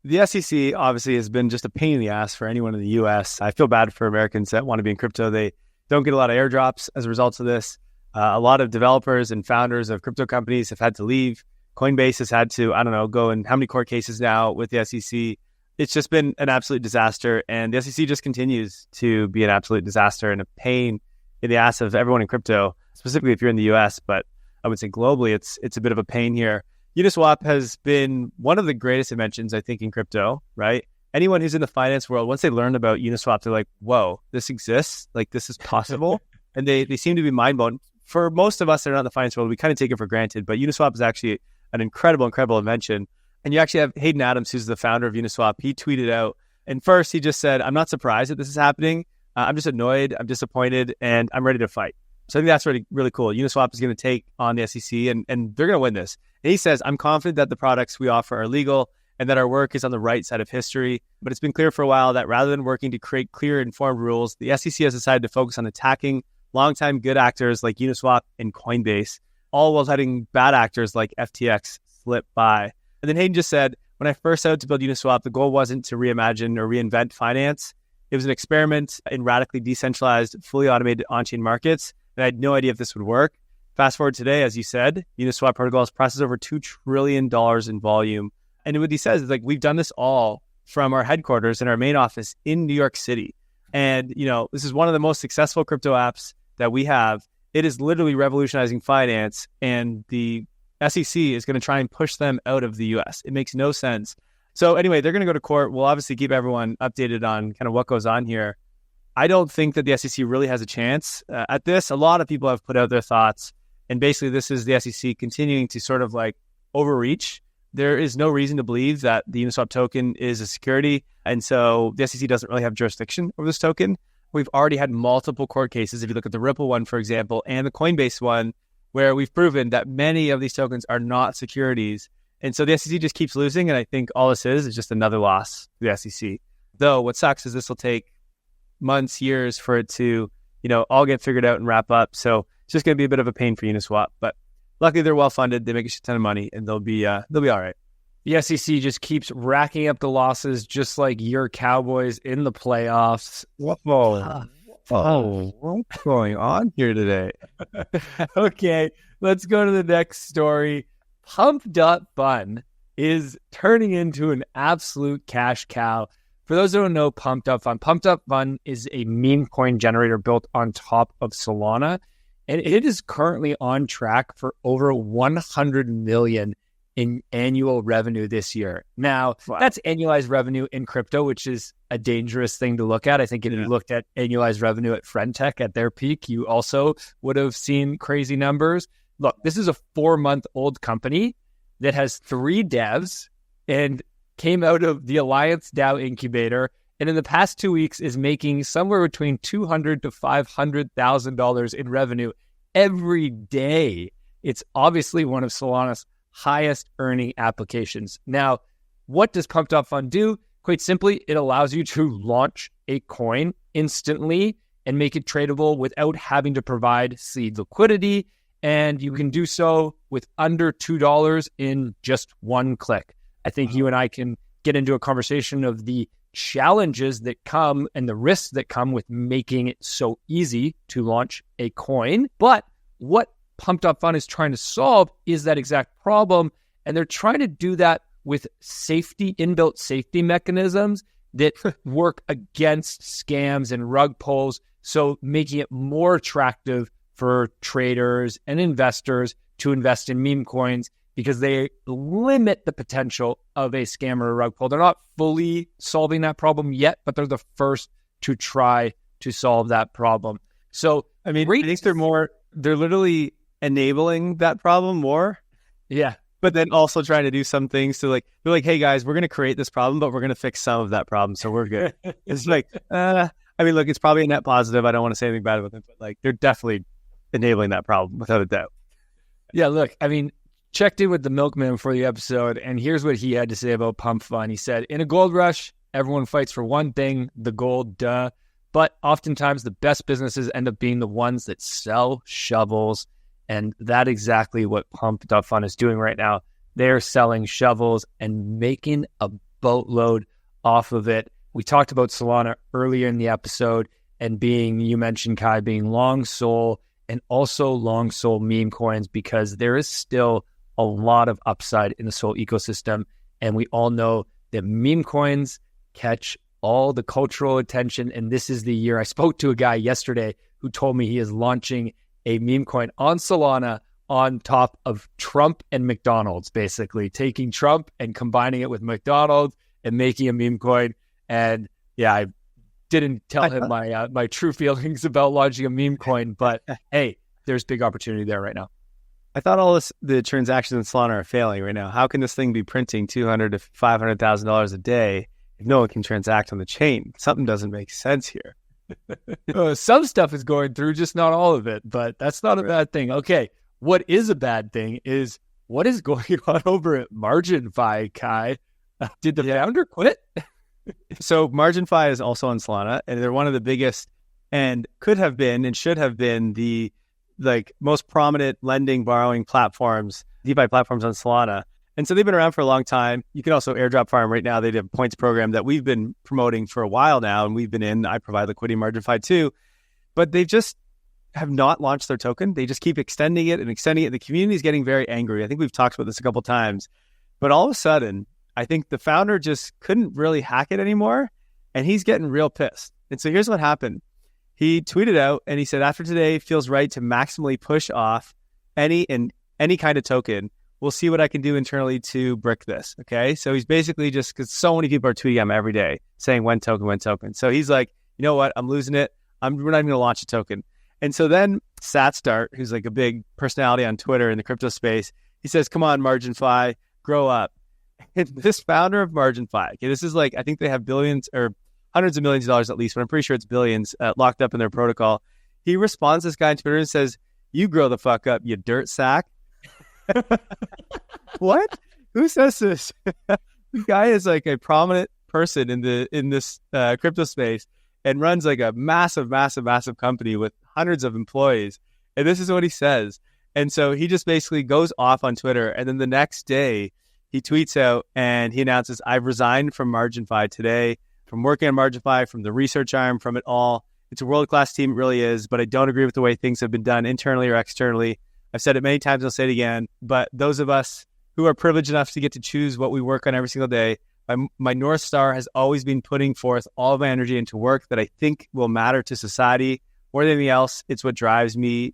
the SEC obviously has been just a pain in the ass for anyone in the US. I feel bad for Americans that want to be in crypto. They don't get a lot of airdrops as a result of this. A lot of developers and founders of crypto companies have had to leave. Coinbase has had to, go in how many court cases now with the SEC. It's just been an absolute disaster. And the SEC just continues to be an absolute disaster and a pain in the ass of everyone in crypto, specifically if you're in the US. But I would say globally, it's a bit of a pain here. Uniswap has been one of the greatest inventions, I think, in crypto, right? Anyone who's in the finance world, once they learn about Uniswap, they're like, whoa, this exists? Like, this is possible? And they seem to be mind-blown. For most of us that are not in the finance world, we kind of take it for granted, but Uniswap is actually an incredible invention. And you actually have Hayden Adams, who's the founder of Uniswap. He tweeted out, and first he just said, I'm not surprised that this is happening. I'm just annoyed, I'm disappointed, and I'm ready to fight. So I think that's really, really cool. Uniswap is going to take on the SEC, and they're going to win this. And he says, I'm confident that the products we offer are legal and that our work is on the right side of history. But it's been clear for a while that rather than working to create clear, informed rules, the SEC has decided to focus on attacking longtime good actors like Uniswap and Coinbase, all while letting bad actors like FTX slip by. And then Hayden just said, when I first set out to build Uniswap, the goal wasn't to reimagine or reinvent finance. It was an experiment in radically decentralized, fully automated on-chain markets. And I had no idea if this would work. Fast forward today, as you said, Uniswap protocol has processed over $2 trillion in volume. And what he says is like, we've done this all from our headquarters and our main office in New York City. And, this is one of the most successful crypto apps that we have. It is literally revolutionizing finance, and the SEC is going to try and push them out of the US. It makes no sense. So anyway, they're going to go to court. We'll obviously keep everyone updated on kind of what goes on here. I don't think that the SEC really has a chance at this. A lot of people have put out their thoughts, and basically this is the SEC continuing to sort of like overreach. There is no reason to believe that the Uniswap token is a security, and so the SEC doesn't really have jurisdiction over this token. We've already had multiple court cases, if you look at the Ripple one, for example, and the Coinbase one, where we've proven that many of these tokens are not securities. And so the SEC just keeps losing, and I think all this is just another loss to the SEC. Though what sucks is this will take months, years for it to, all get figured out and wrap up. So it's just going to be a bit of a pain for Uniswap. But luckily they're well-funded. They make a shit ton of money, and they'll be all right. The SEC just keeps racking up the losses, just like your Cowboys in the playoffs. What's going on here today? Okay, let's go to the next story. Pump.Fun is turning into an absolute cash cow. For those who don't know Pump.Fun is a meme coin generator built on top of Solana, and it is currently on track for over 100 million in annual revenue this year. Now, That's annualized revenue in crypto, which is a dangerous thing to look at. I think if you looked at annualized revenue at Friend.Tech at their peak, you also would have seen crazy numbers. Look, this is a 4-month-old company that has 3 devs and came out of the Alliance DAO incubator, and in the past 2 weeks is making somewhere between $200,000 to $500,000 in revenue every day. It's obviously one of Solana's highest earning applications. Now, what does Pump.Fun do? Quite simply, it allows you to launch a coin instantly and make it tradable without having to provide seed liquidity. And you can do so with under $2 in just one click. I think you and I can get into a conversation of the challenges that come and the risks that come with making it so easy to launch a coin. But what Pump.Fun is trying to solve is that exact problem. And they're trying to do that with inbuilt safety mechanisms that work against scams and rug pulls. So making it more attractive for traders and investors to invest in meme coins because they limit the potential of a scam or a rug pull. They're not fully solving that problem yet, but they're the first to try to solve that problem. So, I think they're literally enabling that problem more. Yeah. But then also trying to do some things to they're like, hey guys, we're going to create this problem, but we're going to fix some of that problem. So we're good. It's look, it's probably a net positive. I don't want to say anything bad about it, but they're definitely enabling that problem without a doubt. Yeah. Look, checked in with the milkman for the episode, and here's what he had to say about Pump.Fun. He said, in a gold rush, everyone fights for one thing, the gold, duh. But oftentimes the best businesses end up being the ones that sell shovels. And that's exactly what Pump.Fun is doing right now. They're selling shovels and making a boatload off of it. We talked about Solana earlier in the episode and you mentioned Kai, being long Sol and also long Sol meme coins, because there is still a lot of upside in the Sol ecosystem. And we all know that meme coins catch all the cultural attention. And this is the year. I spoke to a guy yesterday who told me he is launching a meme coin on Solana on top of Trump and McDonald's, basically taking Trump and combining it with McDonald's and making a meme coin. And yeah, I didn't tell him my true feelings about launching a meme coin, but hey, there's big opportunity there right now. I thought the transactions in Solana are failing right now. How can this thing be printing $200,000 to $500,000 a day if no one can transact on the chain? Something doesn't make sense here. Some stuff is going through, just not all of it, but that's not a bad thing. Okay, what is a bad thing is what is going on over at MarginFi, Kai. Did the founder quit? So MarginFi is also on Solana, and they're one of the biggest and could have been and should have been the most prominent lending, borrowing platforms, DeFi platforms on Solana. And so they've been around for a long time. You can also airdrop farm right now. They have a points program that we've been promoting for a while now, and we've been in. I provide liquidity in MarginFi too. But they just have not launched their token. They just keep extending it and extending it. The community is getting very angry. I think we've talked about this a couple of times. But all of a sudden, I think the founder just couldn't really hack it anymore, and he's getting real pissed. And so here's what happened. He tweeted out, and he said, after today, feels right to maximally push off any kind of token. We'll see what I can do internally to brick this. Okay. So he's basically just, because so many people are tweeting him every day saying when token. So he's like, you know what? I'm losing it. We're not even going to launch a token. And so then Satstart, who's a big personality on Twitter in the crypto space, he says, come on, MarginFi, grow up. And this founder of MarginFi, okay, this is I think they have billions or hundreds of millions of dollars at least, but I'm pretty sure it's billions locked up in their protocol. He responds to this guy on Twitter and says, you grow the fuck up, you dirt sack. What? Who says this? The guy is a prominent person in this crypto space and runs a massive company with hundreds of employees. And this is what he says. And so he just basically goes off on Twitter. And then the next day he tweets out and he announces, I've resigned from MarginFi today, from working on MarginFi, from the research arm, from it all. It's a world-class team. It really is. But I don't agree with the way things have been done internally or externally. I've said it many times, I'll say it again, but those of us who are privileged enough to get to choose what we work on every single day My North Star has always been putting forth all of my energy into work that I think will matter to society. More than anything else, it's what drives me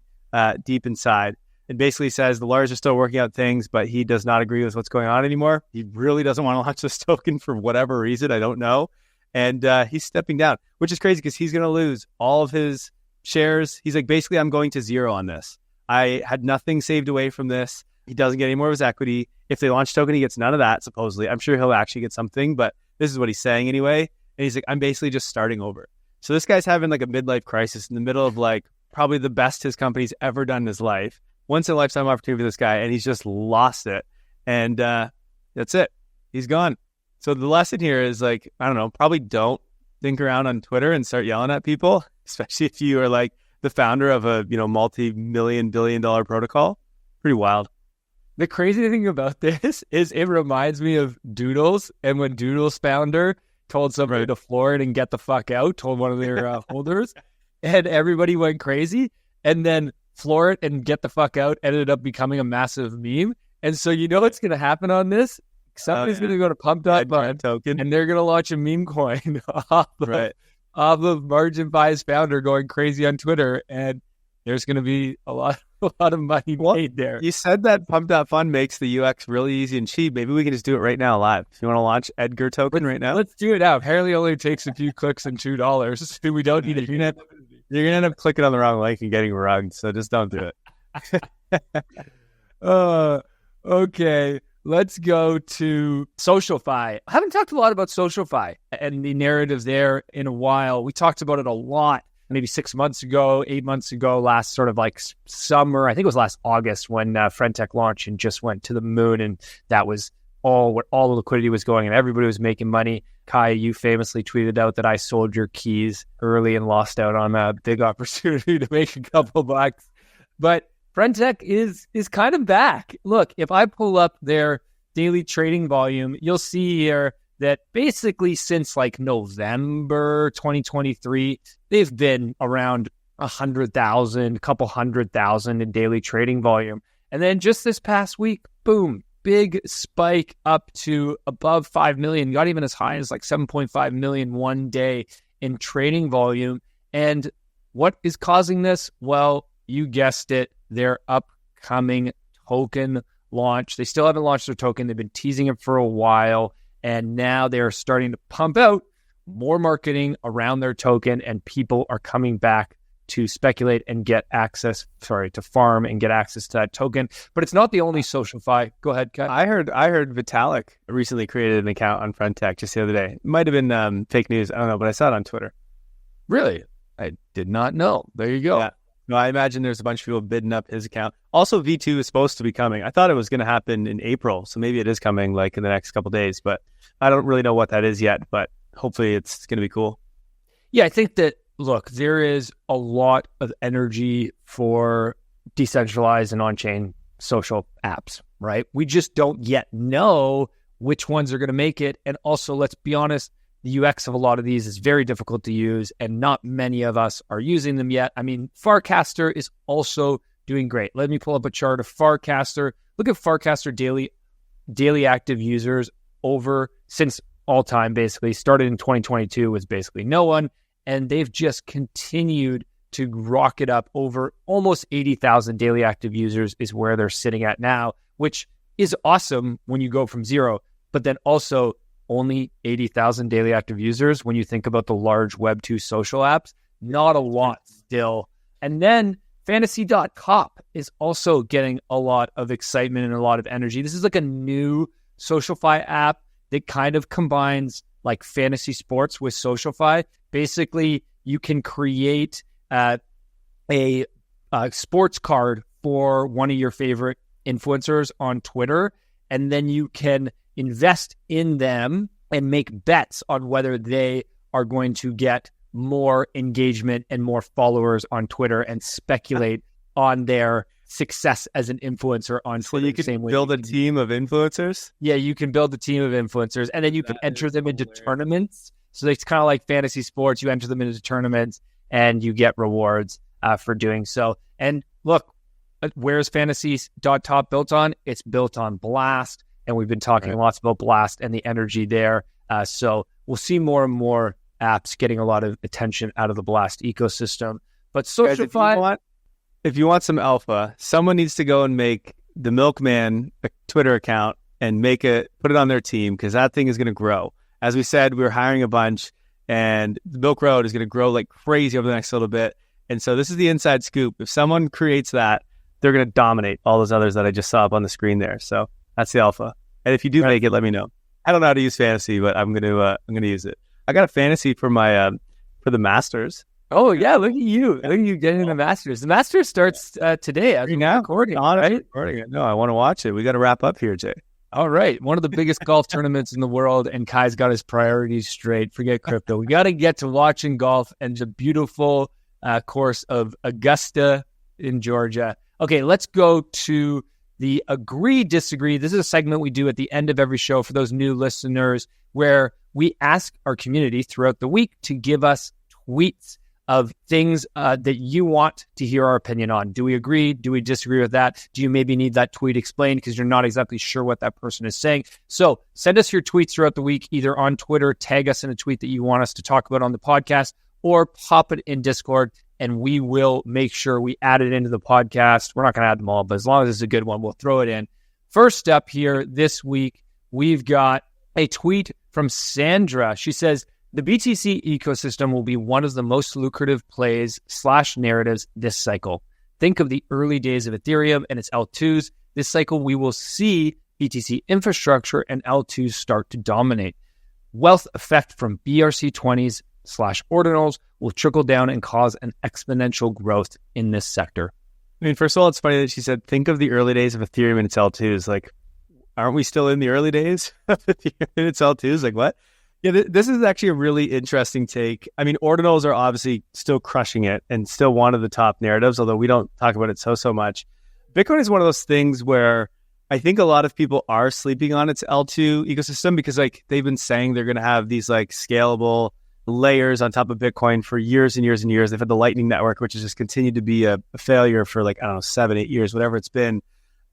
deep inside. It basically says the lawyers are still working out things, but he does not agree with what's going on anymore. He really doesn't want to launch this token for whatever reason. I don't know. And he's stepping down, which is crazy because he's going to lose all of his shares. He's like, basically, I'm going to zero on this. I had nothing saved away from this. He doesn't get any more of his equity. If they launch token, he gets none of that, supposedly. I'm sure he'll actually get something, but this is what he's saying anyway. And he's like, I'm basically just starting over. So this guy's having like a midlife crisis in the middle of like probably the best his company's ever done in his life. Once in a lifetime opportunity for this guy, and he's just lost it. And that's it. He's gone. So the lesson here is like, I don't know, probably don't think around on Twitter and start yelling at people, especially if you are like the founder of a, multi-million, billion-dollar protocol. Pretty wild. The crazy thing about this is it reminds me of Doodles, and when Doodles founder told somebody to floor it and get the fuck out, told one of their holders, and everybody went crazy, and then floor it and get the fuck out ended up becoming a massive meme. And so what's going to happen on this? Somebody's going to go to Pump.Fun token, and they're going to launch a meme coin off of Margin Buy's founder going crazy on Twitter, and there's going to be a lot of money made there. You said that Pump.Fun makes the UX really easy and cheap. Maybe we can just do it right now live. If you want to launch Edgar token right now? Let's do it now. Apparently only takes a few clicks and $2. We don't need it. You're going to end up clicking on the wrong link and getting rugged, so just don't do it. Okay. Let's go to SocialFi. I haven't talked a lot about SocialFi and the narrative there in a while. We talked about it a lot, maybe 6 months ago, 8 months ago, last sort of like summer. I think it was last August when Friend.Tech launched and just went to the moon. And that was all the liquidity was going and everybody was making money. Kai, you famously tweeted out that I sold your keys early and lost out on a big opportunity to make a couple bucks. But Friend.Tech is kind of back. Look, if I pull up their daily trading volume, you'll see here that basically since like November 2023, they've been around 100,000, a couple 100,000 in daily trading volume. And then just this past week, boom, big spike up to above 5 million, got even as high as like 7.5 million one day in trading volume. And what is causing this? Well, you guessed it, their upcoming token launch. They still haven't launched their token. They've been teasing it for a while, and now they're starting to pump out more marketing around their token, and people are coming back to speculate and get access, to farm and get access to that token. But it's not the only SocialFi. Go ahead, Kat. I heard Vitalik recently created an account on Friend.Tech just the other day. It might have been fake news. I don't know, but I saw it on Twitter. Really? I did not know. There you go. Yeah. No, I imagine there's a bunch of people bidding up his account. Also, V2 is supposed to be coming. I thought it was going to happen in April, so maybe it is coming like in the next couple of days, but I don't really know what that is yet, but hopefully it's going to be cool. Yeah, I think that, look, there is a lot of energy for decentralized and on-chain social apps, right? We just don't yet know which ones are going to make it. And also, let's be honest, the UX of a lot of these is very difficult to use, and not many of us are using them yet. I mean, Farcaster is also doing great. Let me pull up a chart of Farcaster. Look at Farcaster daily active users over since all time, basically. Started in 2022 was basically no one, and they've just continued to rocket up over almost 80,000 daily active users is where they're sitting at now, which is awesome when you go from zero, but then also only 80,000 daily active users when you think about the large Web2 social apps. Not a lot still. And then Fantasy.Top is also getting a lot of excitement and a lot of energy. This is like a new SocialFi app that kind of combines like fantasy sports with SocialFi. Basically, you can create a sports card for one of your favorite influencers on Twitter, and then you can invest in them and make bets on whether they are going to get more engagement and more followers on Twitter and speculate on their success as an influencer on Twitter. So you can build a team of influencers? Yeah, you can build a team of influencers, and then you can enter them into tournaments. So it's kind of like fantasy sports. You enter them into tournaments and you get rewards for doing so. And look, where's Fantasy.Top built on? It's built on Blast. and we've been talking lots about Blast and the energy there. So we'll see more and more apps getting a lot of attention out of the Blast ecosystem. But SocialFi, if you want some alpha, someone needs to go and make the Milkman a Twitter account and put it on their team, because that thing is going to grow. As we said, we're hiring a bunch, and the Milk Road is going to grow like crazy over the next little bit. And so this is the inside scoop. If someone creates that, they're going to dominate all those others that I just saw up on the screen there. So that's the alpha. And if you do make it, let me know. I don't know how to use fantasy, but I'm going to use it. I got a fantasy for my for the Masters. Oh yeah, look at you! Look at you getting the Masters. The Masters starts today. As we're recording, right? Recording it. No, I want to watch it. We got to wrap up here, Jay. All right, one of the biggest golf tournaments in the world, and Kai's got his priorities straight. Forget crypto. We got to get to watching golf and the beautiful course of Augusta in Georgia. Okay, let's go to the agree, disagree. This is a segment we do at the end of every show for those new listeners, where we ask our community throughout the week to give us tweets of things that you want to hear our opinion on. Do we agree? Do we disagree with that? Do you maybe need that tweet explained because you're not exactly sure what that person is saying? So send us your tweets throughout the week, either on Twitter, tag us in a tweet that you want us to talk about on the podcast, or pop it in Discord, and we will make sure we add it into the podcast. We're not going to add them all, but as long as it's a good one, we'll throw it in. First up here this week, we've got a tweet from Sandra. She says, the BTC ecosystem will be one of the most lucrative plays / narratives this cycle. Think of the early days of Ethereum and its L2s. This cycle, we will see BTC infrastructure and L2s start to dominate. Wealth effect from BRC20s / ordinals will trickle down and cause an exponential growth in this sector. I mean, first of all, it's funny that she said, think of the early days of Ethereum and its L2s. Like, aren't we still in the early days of Ethereum and its L2s? Like, what? Yeah, this is actually a really interesting take. I mean, ordinals are obviously still crushing it and still one of the top narratives, although we don't talk about it so much. Bitcoin is one of those things where I think a lot of people are sleeping on its L2 ecosystem, because like they've been saying they're going to have these like scalable layers on top of Bitcoin for years and years and years. They've had the Lightning Network, which has just continued to be a failure for like, I don't know, 7-8 years, whatever it's been.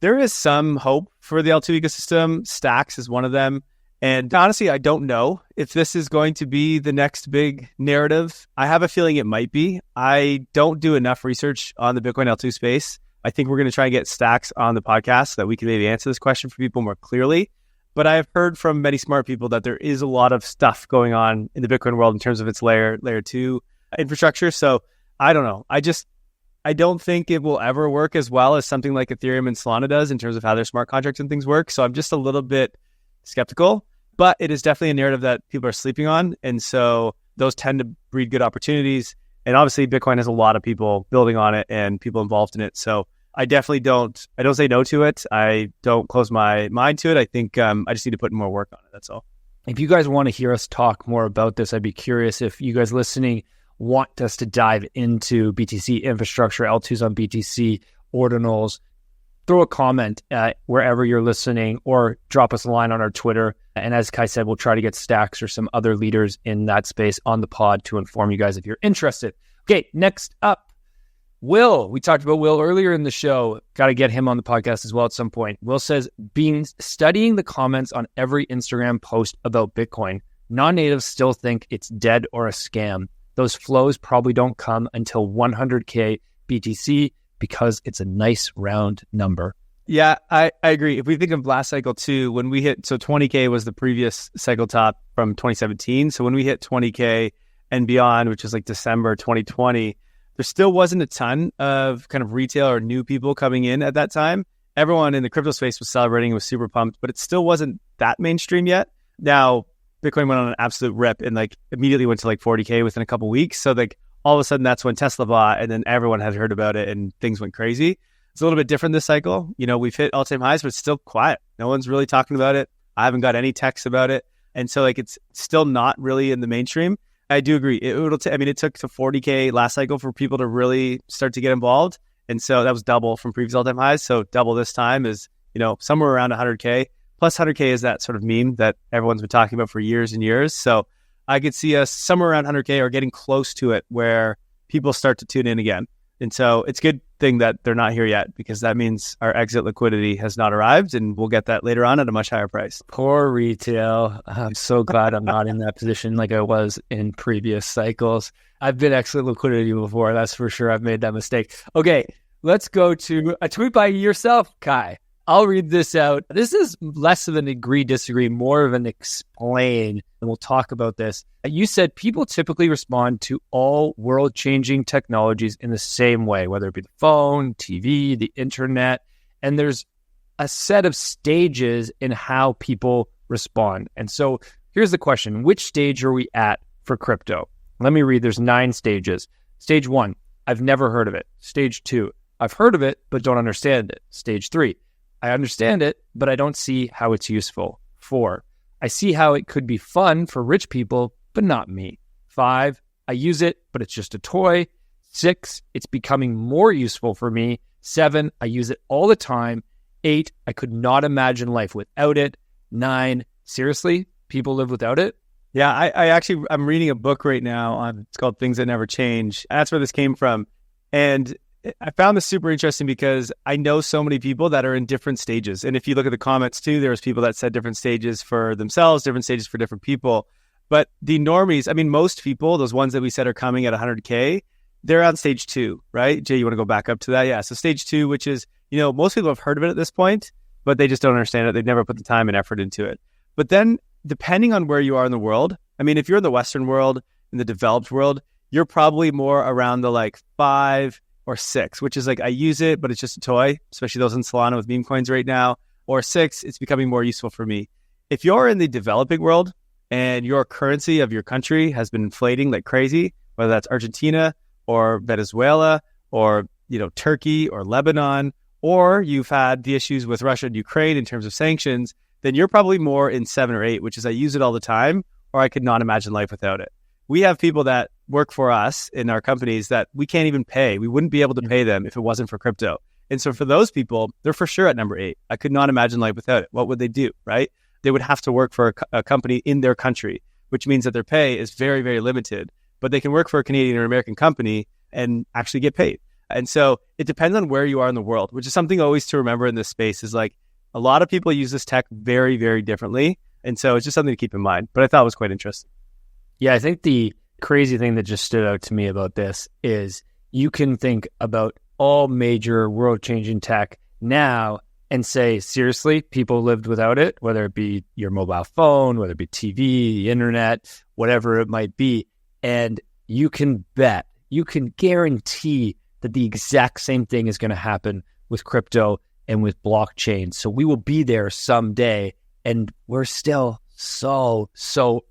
There is some hope for the L2 ecosystem. Stacks is one of them. And honestly, I don't know if this is going to be the next big narrative. I have a feeling it might be. I don't do enough research on the Bitcoin L2 space. I think we're going to try and get Stacks on the podcast so that we can maybe answer this question for people more clearly. But I have heard from many smart people that there is a lot of stuff going on in the Bitcoin world in terms of its layer 2 infrastructure. So I don't know. I don't think it will ever work as well as something like Ethereum and Solana does in terms of how their smart contracts and things work. So I'm just a little bit skeptical. But it is definitely a narrative that people are sleeping on. And so those tend to breed good opportunities. And obviously, Bitcoin has a lot of people building on it and people involved in it. So I definitely don't say no to it. I don't close my mind to it. I think I just need to put more work on it. That's all. If you guys want to hear us talk more about this, I'd be curious if you guys listening want us to dive into BTC infrastructure, L2s on BTC, ordinals. Throw a comment wherever you're listening, or drop us a line on our Twitter. And as Kai said, we'll try to get Stacks or some other leaders in that space on the pod to inform you guys if you're interested. Okay, next up, Will. We talked about Will earlier in the show. Got to get him on the podcast as well at some point. Will says, studying the comments on every Instagram post about Bitcoin, non-natives still think it's dead or a scam. Those flows probably don't come until 100K BTC, because it's a nice round number. Yeah, I agree. If we think of last cycle too, when we hit, so 20K was the previous cycle top from 2017. So when we hit 20K and beyond, which is like December 2020, there still wasn't a ton of kind of retail or new people coming in at that time. Everyone in the crypto space was celebrating, was super pumped, but it still wasn't that mainstream yet. Now, Bitcoin went on an absolute rip and like immediately went to like 40K within a couple of weeks. So like all of a sudden that's when Tesla bought, and then everyone had heard about it and things went crazy. It's a little bit different this cycle. You know, we've hit all-time highs, but it's still quiet. No one's really talking about it. I haven't got any texts about it. And so like it's still not really in the mainstream. I do agree. It took to 40K last cycle for people to really start to get involved. And so that was double from previous all-time highs. So double this time is, you know, somewhere around 100K. Plus 100K is that sort of meme that everyone's been talking about for years and years. So I could see us somewhere around 100K or getting close to it where people start to tune in again. And so it's a good thing that they're not here yet, because that means our exit liquidity has not arrived, and we'll get that later on at a much higher price. Poor retail. I'm so glad I'm not in that position like I was in previous cycles. I've been exit liquidity before, that's for sure. I've made that mistake. Okay, let's go to a tweet by yourself, Kai. I'll read this out. This is less of an agree, disagree, more of an explain, and we'll talk about this. You said people typically respond to all world-changing technologies in the same way, whether it be the phone, TV, the internet, and there's a set of stages in how people respond. And so here's the question. Which stage are we at for crypto? Let me read. There's 9 stages. Stage 1, I've never heard of it. Stage 2, I've heard of it, but don't understand it. Stage 3, I understand it, but I don't see how it's useful. 4, I see how it could be fun for rich people, but not me. 5, I use it, but it's just a toy. 6, it's becoming more useful for me. 7, I use it all the time. 8, I could not imagine life without it. 9, seriously, people live without it? Yeah, I'm reading a book right now it's called Things That Never Change. That's where this came from. And I found this super interesting because I know so many people that are in different stages. And if you look at the comments too, there's people that said different stages for themselves, different stages for different people. But the normies, I mean, most people, those ones that we said are coming at 100K, they're on stage 2, right? Jay, you want to go back up to that? Yeah. So stage 2, which is, most people have heard of it at this point, but they just don't understand it. They've never put the time and effort into it. But then depending on where you are in the world, I mean, if you're in the Western world, in the developed world, you're probably more around the 5 or 6, which is I use it, but it's just a toy, especially those in Solana with meme coins right now. Or 6, it's becoming more useful for me. If you're in the developing world and your currency of your country has been inflating like crazy, whether that's Argentina or Venezuela or, Turkey or Lebanon, or you've had the issues with Russia and Ukraine in terms of sanctions, then you're probably more in 7 or 8, which is I use it all the time, or I could not imagine life without it. We have people that work for us in our companies that we can't even pay. We wouldn't be able to pay them if it wasn't for crypto. And so for those people, they're for sure at number 8. I could not imagine life without it. What would they do, right? They would have to work for a company in their country, which means that their pay is very, very limited. But they can work for a Canadian or American company and actually get paid. And so it depends on where you are in the world, which is something always to remember in this space is a lot of people use this tech very, very differently. And so it's just something to keep in mind. But I thought it was quite interesting. Yeah, I think the crazy thing that just stood out to me about this is you can think about all major world-changing tech now and say, seriously, people lived without it, whether it be your mobile phone, whether it be TV, the internet, whatever it might be. And you can bet, you can guarantee that the exact same thing is going to happen with crypto and with blockchain. So we will be there someday, and we're still so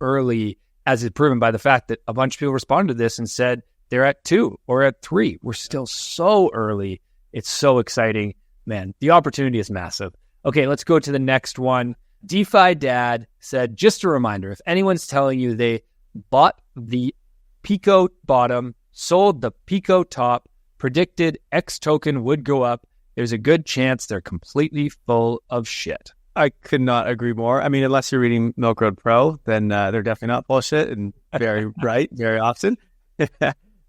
early, as is proven by the fact that a bunch of people responded to this and said they're at 2 or at 3. We're still so early. It's so exciting. Man, the opportunity is massive. Okay, let's go to the next one. DeFi Dad said, just a reminder, if anyone's telling you they bought the Pico bottom, sold the Pico top, predicted X token would go up, there's a good chance they're completely full of shit. I could not agree more. I mean, unless you're reading Milk Road Pro, then they're definitely not bullshit and very right, very often.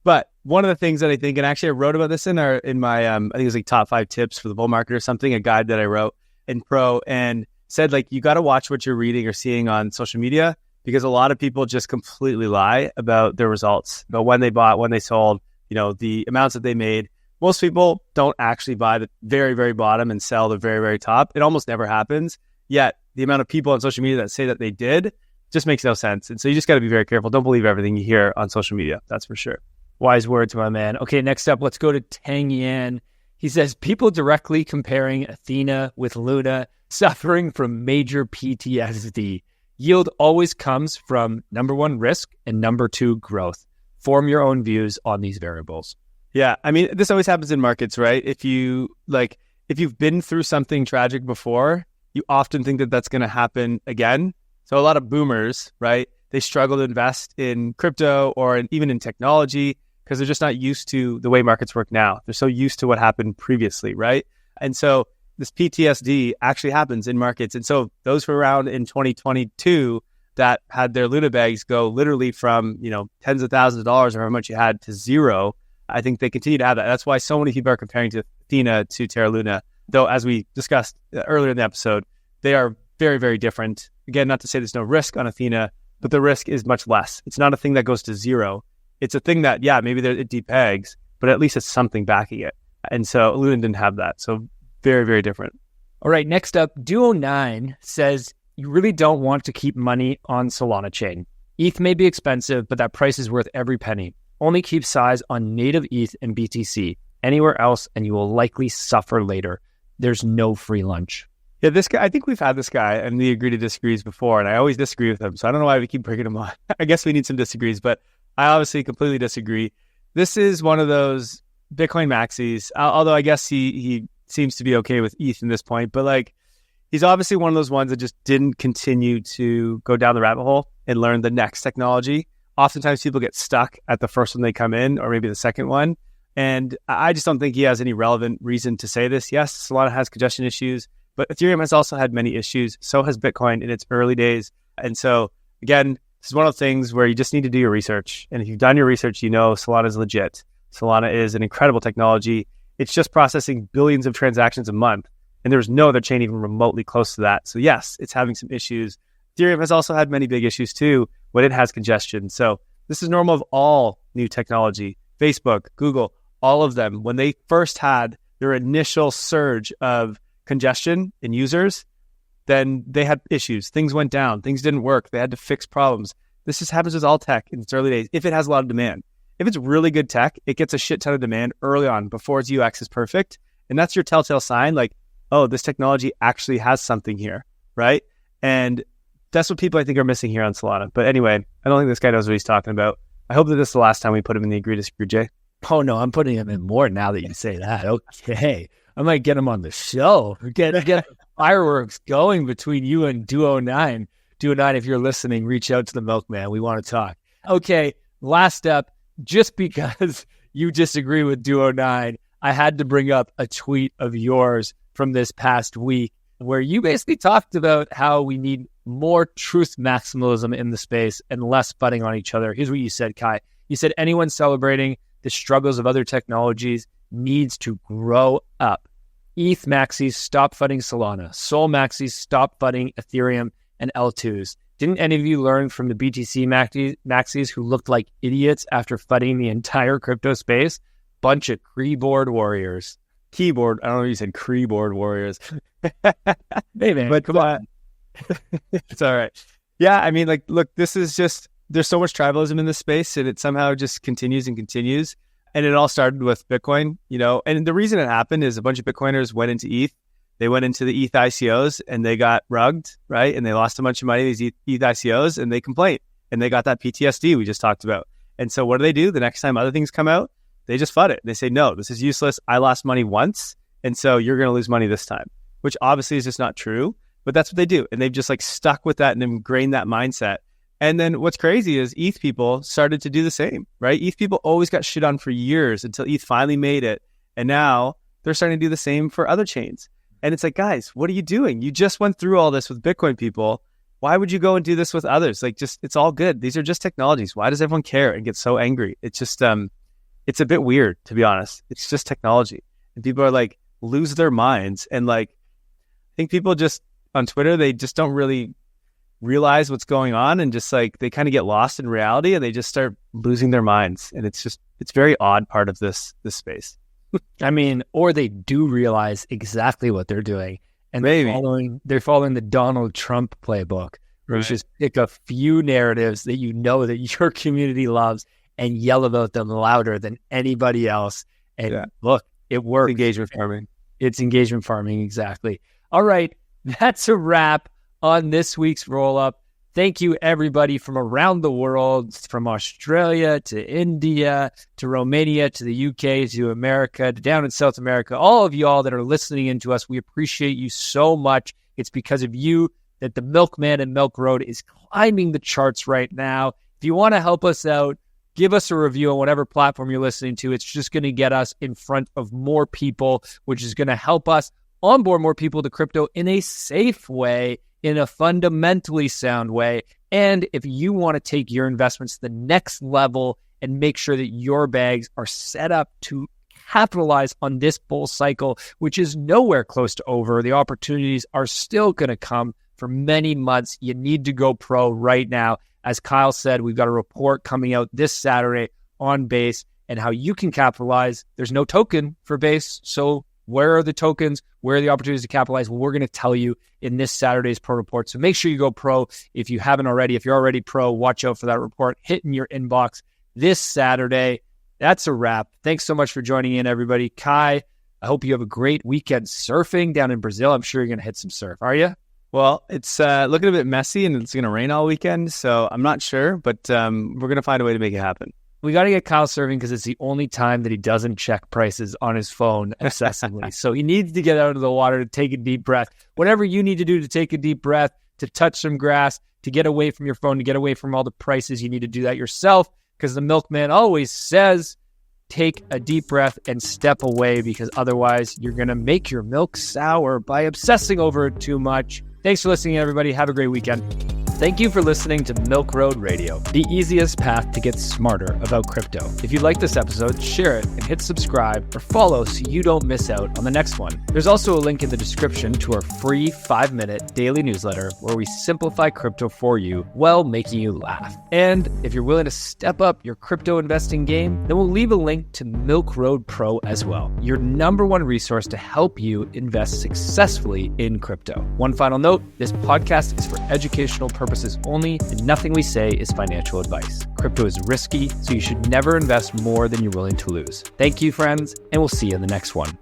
But one of the things that I think, and actually I wrote about this in my I think it was top 5 tips for the bull market or something, a guide that I wrote in Pro, and said you got to watch what you're reading or seeing on social media, because a lot of people just completely lie about their results, about when they bought, when they sold, the amounts that they made. Most people don't actually buy the very, very bottom and sell the very, very top. It almost never happens. Yet the amount of people on social media that say that they did just makes no sense. And so you just got to be very careful. Don't believe everything you hear on social media. That's for sure. Wise words, my man. Okay, next up, let's go to Tang Yan. He says, people directly comparing Athena with Luna, suffering from major PTSD. Yield always comes from number 1, risk, and number 2, growth. Form your own views on these variables. Yeah, I mean, this always happens in markets, right? If you've been through something tragic before, you often think that that's going to happen again. So a lot of boomers, right? They struggle to invest in crypto or even in technology because they're just not used to the way markets work now. They're so used to what happened previously, right? And so this PTSD actually happens in markets. And so those who were around in 2022 that had their Luna bags go literally from, tens of thousands of dollars or how much you had to zero, I think they continue to have that. That's why so many people are comparing to Athena to Terra Luna, though, as we discussed earlier in the episode, they are very, very different. Again, not to say there's no risk on Athena, but the risk is much less. It's not a thing that goes to zero. It's a thing that, yeah, maybe it depegs, but at least it's something backing it. And so Luna didn't have that. So very, very different. All right, next up, Duo9 says, you really don't want to keep money on Solana chain. ETH may be expensive, but that price is worth every penny. Only keep size on native ETH and BTC. Anywhere else, and you will likely suffer later. There's no free lunch. Yeah, this guy, I think we've had this guy and the agree to disagrees before, and I always disagree with him. So I don't know why we keep bringing him on. I guess we need some disagrees, but I obviously completely disagree. This is one of those Bitcoin maxis, although I guess he seems to be okay with ETH in this point, but like, he's obviously one of those ones that just didn't continue to go down the rabbit hole and learn the next technology. Oftentimes people get stuck at the first one they come in, or maybe the second one. And I just don't think he has any relevant reason to say this. Yes, Solana has congestion issues, but Ethereum has also had many issues. So has Bitcoin in its early days. And so, again, this is one of the things where you just need to do your research. And if you've done your research, you know Solana is legit. Solana is an incredible technology. It's just processing billions of transactions a month. And there's no other chain even remotely close to that. So yes, it's having some issues. Ethereum has also had many big issues too when it has congestion. So this is normal of all new technology. Facebook, Google, all of them, when they first had their initial surge of congestion in users, then they had issues. Things went down. Things didn't work. They had to fix problems. This just happens with all tech in its early days. If it has a lot of demand, if it's really good tech, it gets a shit ton of demand early on before its UX is perfect. And that's your telltale sign, like, oh, this technology actually has something here, right? And that's what people, I think, are missing here on Solana. But anyway, I don't think this guy knows what he's talking about. I hope that this is the last time we put him in the agree disagree, Jay. Oh, no, I'm putting him in more now that you say that. Okay. I might get him on the show. Get fireworks going between you and Duo9. Duo9, if you're listening, reach out to the milkman. We want to talk. Okay, last up, just because you disagree with Duo9, I had to bring up a tweet of yours from this past week where you basically talked about how we need more truth maximalism in the space and less butting on each other. Here's what you said, Kai. You said anyone celebrating the struggles of other technologies needs to grow up. ETH maxis stop funding Solana. Sol maxis stop funding Ethereum and L2s. Didn't any of you learn from the BTC maxis who looked like idiots after funding the entire crypto space? Bunch of keyboard warriors. Keyboard. I don't know if you said keyboard warriors. Hey, man, but come on. It's all right. Yeah, I mean, like, look, this is just, there's so much tribalism in this space, and it somehow just continues and continues. And it all started with Bitcoin, you know, and the reason it happened is a bunch of Bitcoiners went into ETH. They went into the ETH ICOs and they got rugged, right? And they lost a bunch of money, these ETH ICOs, and they complained. And they got that PTSD we just talked about. And so what do? The next time other things come out, they just FUD it. They say, no, this is useless. I lost money once, and so you're going to lose money this time, which obviously is just not true. But that's what they do. And they've just like stuck with that and ingrained that mindset. And then what's crazy is ETH people started to do the same, right? ETH people always got shit on for years until ETH finally made it. And now they're starting to do the same for other chains. And it's like, guys, what are you doing? You just went through all this with Bitcoin people. Why would you go and do this with others? Like, just, it's all good. These are just technologies. Why does everyone care and get so angry? It's just, it's a bit weird, to be honest. It's just technology. And people are like, lose their minds. And like, I think people just on Twitter, they just don't really realize what's going on, and just like they kind of get lost in reality and they just start losing their minds. And it's just, it's very odd part of this space. I mean, or they do realize exactly what they're doing, and maybe they're following the Donald Trump playbook, where it's just pick a few narratives that you know that your community loves and yell about them louder than anybody else. And look, it works. Engagement farming. It's engagement farming, exactly. All right, that's a wrap on this week's roll-up. Thank you, everybody from around the world, from Australia to India to Romania to the UK to America to down in South America. All of y'all that are listening in to us, we appreciate you so much. It's because of you that the Milkman and Milk Road is climbing the charts right now. If you want to help us out, give us a review on whatever platform you're listening to. It's just going to get us in front of more people, which is going to help us onboard more people to crypto in a safe way, in a fundamentally sound way. And if you want to take your investments to the next level and make sure that your bags are set up to capitalize on this bull cycle, which is nowhere close to over. The opportunities are still going to come for many months. You need to go pro right now. As Kyle said, we've got a report coming out this Saturday on Base and how you can capitalize. There's no token for Base, so where are the tokens? Where are the opportunities to capitalize? Well, we're going to tell you in this Saturday's pro report. So make sure you go pro if you haven't already. If you're already pro, watch out for that report hitting your inbox this Saturday. That's a wrap. Thanks so much for joining in, everybody. Kai, I hope you have a great weekend surfing down in Brazil. I'm sure you're going to hit some surf. Are you? Well, it's looking a bit messy and it's going to rain all weekend, so I'm not sure, but we're going to find a way to make it happen. We got to get Kyle surfing because it's the only time that he doesn't check prices on his phone obsessively. So he needs to get out of the water to take a deep breath. Whatever you need to do to take a deep breath, to touch some grass, to get away from your phone, to get away from all the prices, you need to do that yourself because the milkman always says, take a deep breath and step away because otherwise you're going to make your milk sour by obsessing over it too much. Thanks for listening, everybody. Have a great weekend. Thank you for listening to Milk Road Radio, the easiest path to get smarter about crypto. If you like this episode, share it and hit subscribe or follow so you don't miss out on the next one. There's also a link in the description to our free 5-minute daily newsletter where we simplify crypto for you while making you laugh. And if you're willing to step up your crypto investing game, then we'll leave a link to Milk Road Pro as well, your #1 resource to help you invest successfully in crypto. One final note, this podcast is for educational purposes only, and nothing we say is financial advice. Crypto is risky, so you should never invest more than you're willing to lose. Thank you, friends, and we'll see you in the next one.